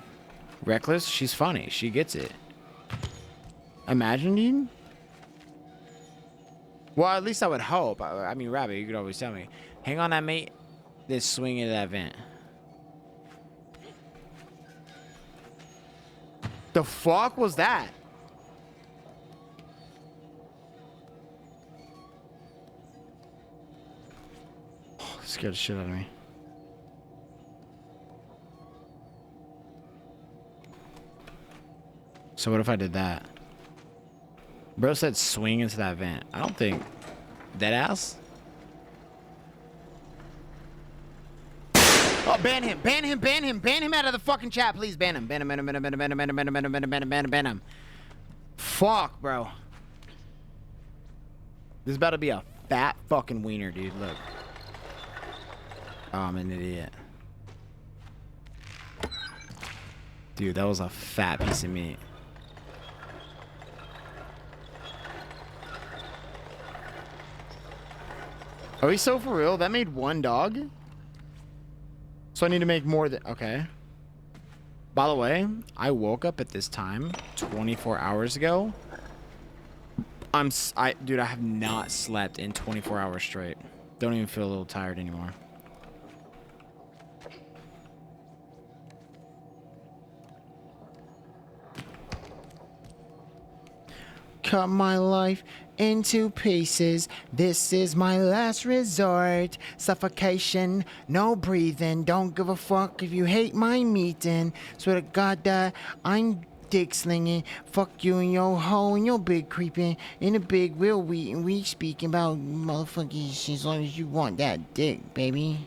Reckless, she's funny. She gets it. Imagine, dude. Well, at least I would hope. I mean, Rabbit, you could always tell me. Hang on that, mate. Then swing into that vent. The fuck was that? Oh, scared the shit out of me. So what if I did that? Bro said swing into that vent. I don't think... Dead ass? Oh, ban him. Ban him. Ban him. Ban him out of the fucking chat. Please ban him. Ban him. Ban him. Ban him. Ban him. Ban him. Ban him. Ban him. Ban him. Ban him. Ban him. Ban him. Ban him. Fuck, bro. This is about to be a fat fucking wiener, dude. Look. Oh, I'm an idiot. Dude, that was a fat piece of meat. Are we so for real? That made 1 dog? So I need to make more than... Okay. By the way, I woke up at this time 24 hours ago. Dude, I have not slept in 24 hours straight. Don't even feel a little tired anymore. Cut my life into pieces. This is my last resort. Suffocation, no breathing. Don't give a fuck if you hate my meeting. Swear to God that I'm dick slinging. Fuck you and your hoe and your big creeping. In a big real we speaking about motherfucking shit as long as you want that dick, baby.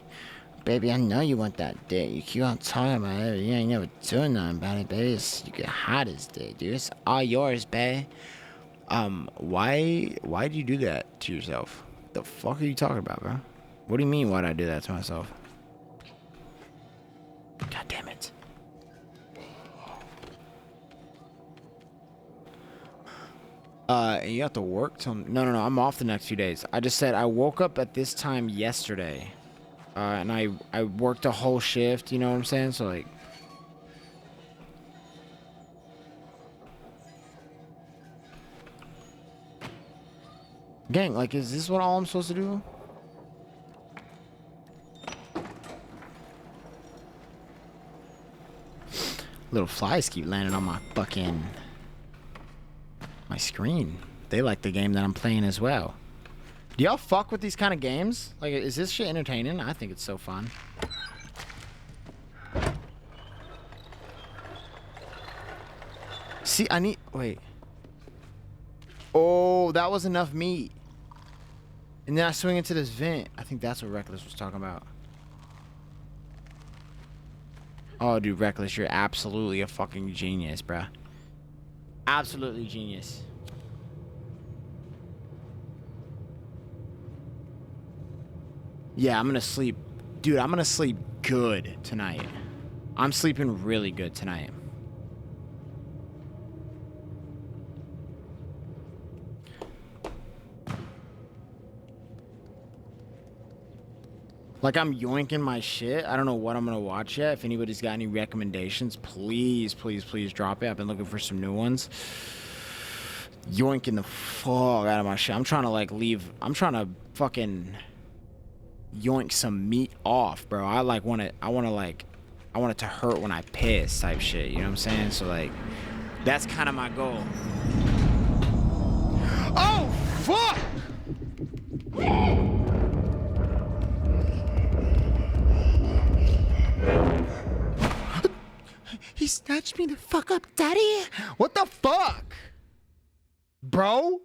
Baby, I know you want that dick. You keep on talking about it. You ain't never doing nothing about it, baby. You get hot as dick, dude. It's all yours, babe. Why'd you do that to yourself? The fuck are you talking about, bro? What do you mean, why'd I do that to myself? God damn it. You have to work till... No, I'm off the next few days. I just said I woke up at this time yesterday. And I worked a whole shift, you know what I'm saying? So, like... Gang, like, is this what all I'm supposed to do? Little flies keep landing on my fucking... my screen. They like the game that I'm playing as well. Do y'all fuck with these kind of games? Like, is this shit entertaining? I think it's so fun. See, I need... Wait. Oh, that was enough meat. And then I swing into this vent. I think that's what Reckless was talking about. Oh, dude, Reckless, you're absolutely a fucking genius, bruh. Absolutely genius. Yeah, I'm gonna sleep. Dude, I'm gonna sleep good tonight. I'm sleeping really good tonight. Like, I'm yoinking my shit. I don't know what I'm gonna watch yet. If anybody's got any recommendations, please drop it. I've been looking for some new ones. Yoinking the fuck out of my shit. I'm trying to, like, leave. I'm trying to fucking yoink some meat off, bro. I want it to hurt when I piss type shit. You know what I'm saying? So, like, that's kind of my goal. Oh, fuck! He snatched me the fuck up, daddy. What the fuck? Bro?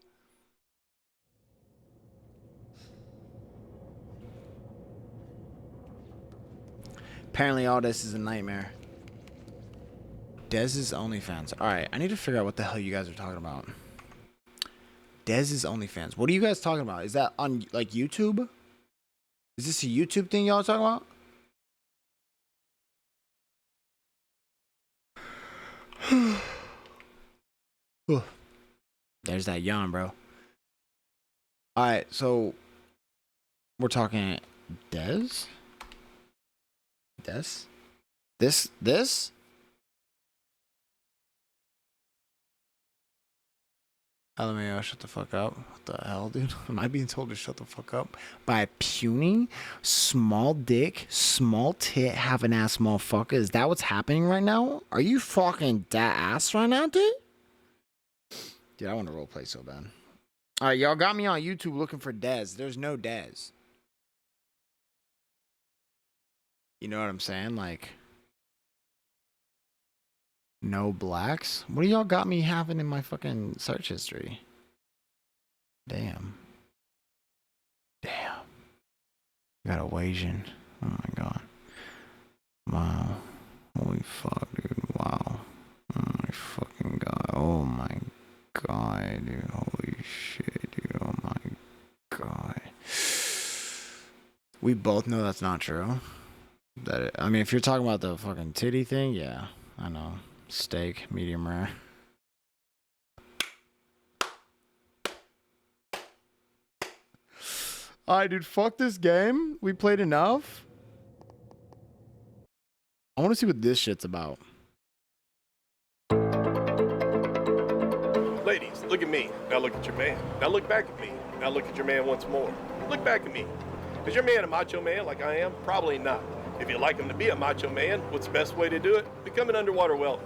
Apparently all this is a nightmare. Dez's OnlyFans. Alright, I need to figure out what the hell you guys are talking about. Dez's OnlyFans. What are you guys talking about? Is that on, like, YouTube? Is this a YouTube thing y'all talking about? There's that yawn, bro. Alright, so we're talking Dez? This? LMAO, shut the fuck up. What the hell, dude? Am I being told to shut the fuck up by a puny, small dick, small tit, having ass motherfucker? Is that what's happening right now? Are you fucking that ass right now, dude? Dude, I want to roleplay so bad. Alright, y'all got me on YouTube looking for Dez. There's no Dez. You know what I'm saying? Like, no blacks? What do y'all got me having in my fucking search history? Damn. Got a Asian. Oh my god. Wow. Holy fuck, dude. Wow. Oh my fucking god. Oh my god, dude. Holy shit, dude. Oh my god. We both know that's not true. I mean, if you're talking about the fucking titty thing, yeah. I know. Steak, medium rare. Alright, dude, fuck this game. We played enough. I want to see what this shit's about. Ladies, look at me. Now look at your man. Now look back at me. Now look at your man once more. Look back at me. Is your man a macho man like I am? Probably not. If you'd like him to be a macho man, what's the best way to do it? Become an underwater welder.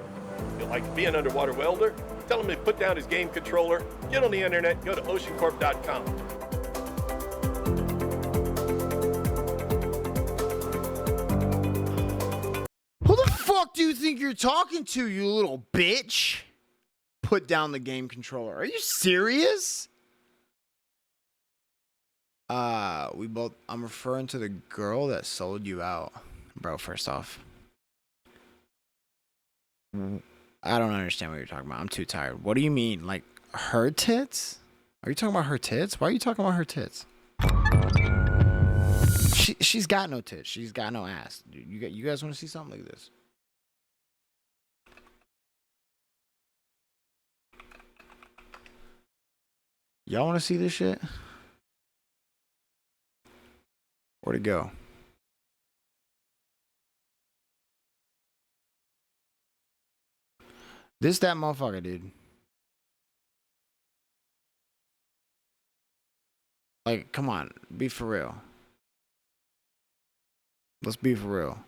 If you'd like to be an underwater welder, tell him to put down his game controller, get on the internet, go to oceancorp.com. Who the fuck do you think you're talking to, you little bitch? Put down the game controller. Are you serious? I'm referring to the girl that sold you out. Bro, first off. I don't understand what you're talking about. I'm too tired. What do you mean? Like, her tits? Are you talking about her tits? Why are you talking about her tits? She's got no tits. She's got no ass. Dude, you guys want to see something like this? Y'all want to see this shit? Where'd it go? This that motherfucker, dude. Like, come on, be for real. Let's be for real.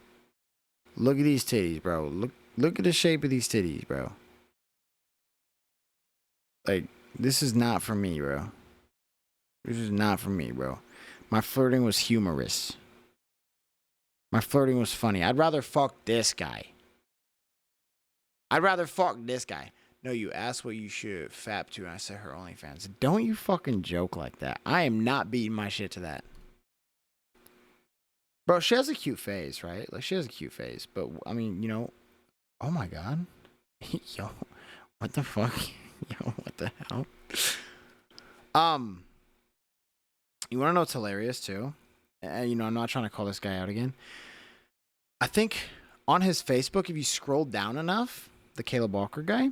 Look at these titties, bro. Look at the shape of these titties, bro. Like, this is not for me, bro. This is not for me, bro. My flirting was humorous. My flirting was funny. I'd rather fuck this guy. I'd rather fuck this guy. No, you asked what you should fap to, and I said her OnlyFans. Don't you fucking joke like that. I am not beating my shit to that. Bro, she has a cute face, right? Like, she has a cute face. But, I mean, you know, oh my God. Yo, what the fuck? Yo, what the hell? You want to know what's hilarious, too? You know, I'm not trying to call this guy out again. I think on his Facebook, if you scroll down enough, the Caleb Walker guy,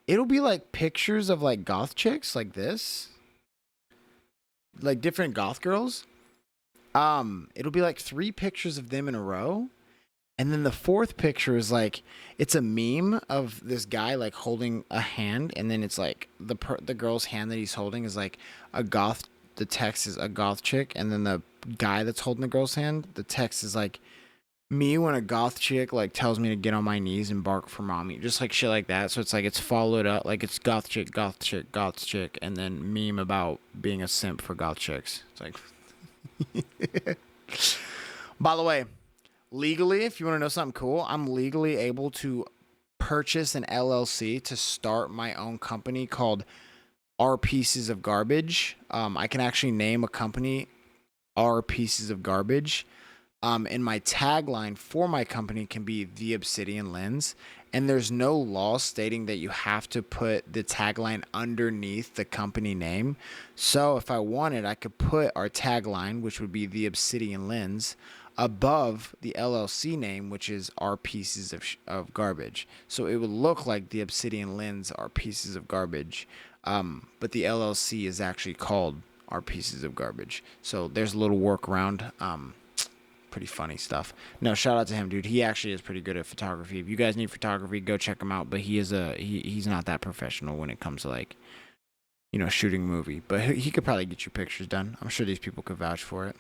it'll be like pictures of like goth chicks like this. Like different goth girls. It'll be like 3 pictures of them in a row. And then the 4th picture is like, it's a meme of this guy like holding a hand. And then it's like the girl's hand that he's holding is like a goth. The text is a goth chick. And then the guy that's holding the girl's hand, the text is like, me when a goth chick like tells me to get on my knees and bark for mommy, just like shit like that. So it's like it's followed up like it's goth chick, and then meme about being a simp for goth chicks. It's like, by the way, legally, if you want to know something cool, I'm legally able to purchase an LLC to start my own company called Our Pieces of Garbage. I can actually name a company Our Pieces of Garbage. And my tagline for my company can be The Obsidian Lens. And there's no law stating that you have to put the tagline underneath the company name. So if I wanted, I could put our tagline, which would be The Obsidian Lens, above the LLC name, which is Our Pieces of Garbage. So it would look like The Obsidian Lens, Our Pieces of Garbage. But the LLC is actually called Our Pieces of Garbage. So there's a little workaround. Pretty funny stuff. No, shout out to him, dude. He actually is pretty good at photography. If you guys need photography, go check him out. But he's not that professional when it comes to like, you know, shooting a movie. But he could probably get you pictures done. I'm sure these people could vouch for it.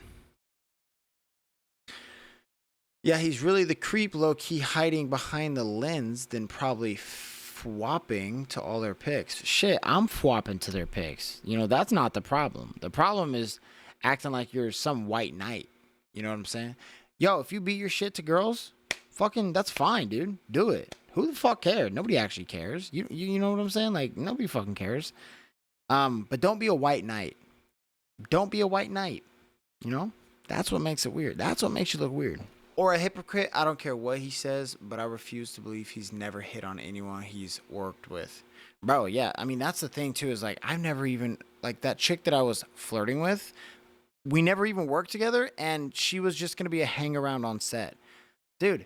Yeah, he's really the creep, low key hiding behind the lens, then probably fwapping to all their pics. Shit, I'm fwapping to their pics. You know, that's not the problem. The problem is acting like you're some white knight. You know what I'm saying? Yo, if you beat your shit to girls, fucking, that's fine, dude. Do it. Who the fuck cares? Nobody actually cares. You know what I'm saying? Like, nobody fucking cares. But don't be a white knight. Don't be a white knight. You know? That's what makes it weird. That's what makes you look weird. Or a hypocrite. I don't care what he says, but I refuse to believe he's never hit on anyone he's worked with. Bro, yeah. I mean, that's the thing, too, is like, I've never even, like, that chick that I was flirting with, we never even worked together, and she was just going to be a hang around on set. Dude,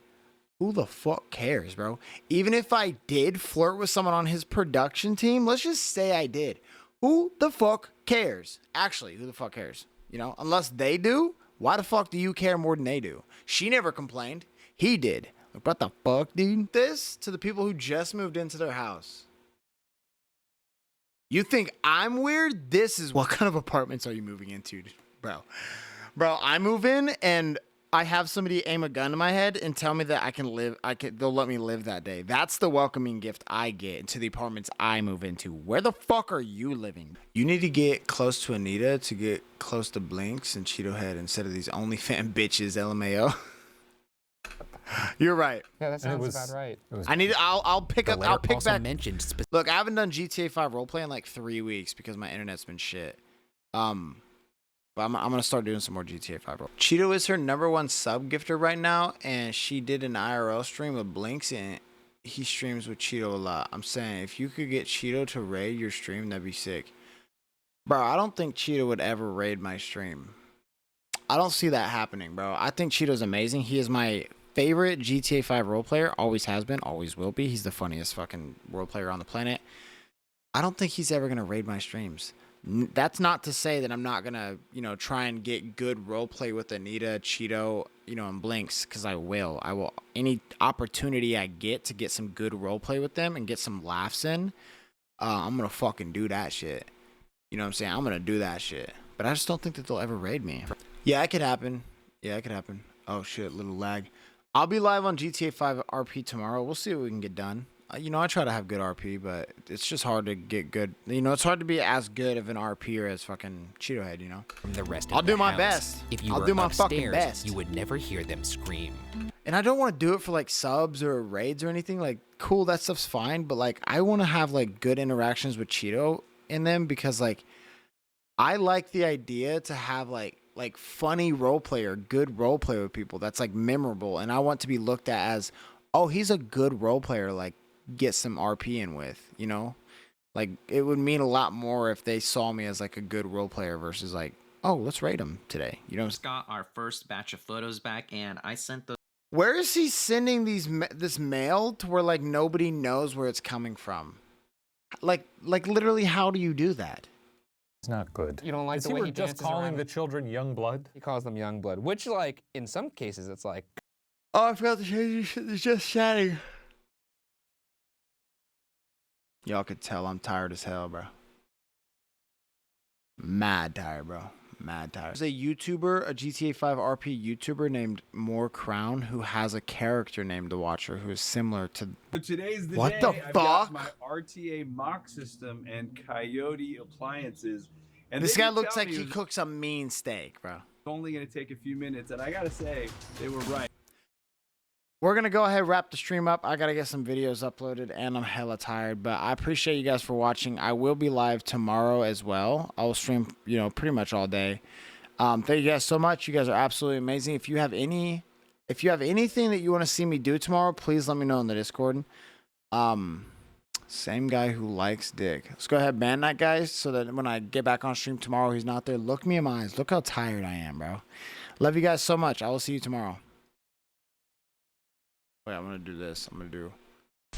who the fuck cares, bro? Even if I did flirt with someone on his production team, let's just say I did. Who the fuck cares? Actually, who the fuck cares? You know, unless they do, why the fuck do you care more than they do? She never complained. He did. Like, what the fuck, dude? This to the people who just moved into their house. You think I'm weird? This is what kind of apartments are you moving into, Bro, I move in and I have somebody aim a gun to my head and tell me that they'll let me live that day. That's the welcoming gift I get into the apartments I move into. Where the fuck are you living? You need to get close to Anita to get close to Blinks and Cheeto Head instead of these OnlyFans bitches, LMAO. You're right. Yeah, that sounds about right. I'll pick back. Mentioned Look, I haven't done GTA 5 roleplay in like 3 weeks because my internet's been shit. But I'm gonna start doing some more GTA 5 role. Cheeto is her #1 sub gifter right now, and she did an IRL stream with Blinks, and he streams with Cheeto a lot. I'm saying if you could get Cheeto to raid your stream, that'd be sick. Bro, I don't think Cheeto would ever raid my stream. I don't see that happening, bro. I think Cheeto's amazing. He is my favorite GTA 5 role player. Always has been, always will be. He's the funniest fucking role player on the planet. I don't think he's ever gonna raid my streams. That's not to say that I'm not gonna, you know, try and get good role play with Anita, Cheeto, you know, and Blinks, because I will. Any opportunity I get to get some good role play with them and get some laughs in, I'm gonna fucking do that shit. You know what I'm saying? I'm gonna do that shit. But I just don't think that they'll ever raid me. Yeah, it could happen. Yeah, it could happen. Oh shit, little lag. I'll be live on GTA 5 RP tomorrow. We'll see what we can get done. You know, I try to have good RP, but it's just hard to get good. You know, it's hard to be as good of an RPer as fucking Cheeto Head, you know? From the rest of I'll the do my house. best. If you I'll were do my upstairs, fucking best. you would never hear them scream. And I don't want to do it for like subs or raids or anything. Like, cool, that stuff's fine. But like, I want to have like good interactions with Cheeto in them, because like, I like the idea to have like funny role player, good role play with people that's like memorable, and I want to be looked at as, oh, he's a good role player, like get some RP in with, you know? Like, it would mean a lot more if they saw me as like a good role player versus like, oh, let's raid him today, you know? Just got our first batch of photos back, and I sent those. Where is he sending this mail to where like nobody knows where it's coming from? Like literally, how do you do that? It's not good. You don't like Is the he way were he just dances calling around? the children young blood? He calls them young blood, which, like, in some cases, it's like, Oh, I forgot to change this. It's just chatting. Y'all could tell I'm tired as hell, bro. Mad tired, bro. Mad tired. There's a YouTuber, a GTA 5 RP YouTuber named More Crown, who has a character named The Watcher who is similar to. So today's the What day. the I've got fuck? my RTA mock system and Coyote appliances. And This they guy did looks tell like me he it was cooks a mean steak, bro. only going to take a few minutes, and I gotta say, they were right. We're going to go ahead and wrap the stream up. I got to get some videos uploaded, and I'm hella tired. But I appreciate you guys for watching. I will be live tomorrow as well. I will stream, you know, pretty much all day. Thank you guys so much. You guys are absolutely amazing. If you have anything that you want to see me do tomorrow, please let me know in the Discord. Same guy who likes dick. Let's go ahead and ban that guy so that when I get back on stream tomorrow, he's not there. Look me in my eyes. Look how tired I am, bro. Love you guys so much. I will see you tomorrow. Wait, I'm going to do this. I'm going to do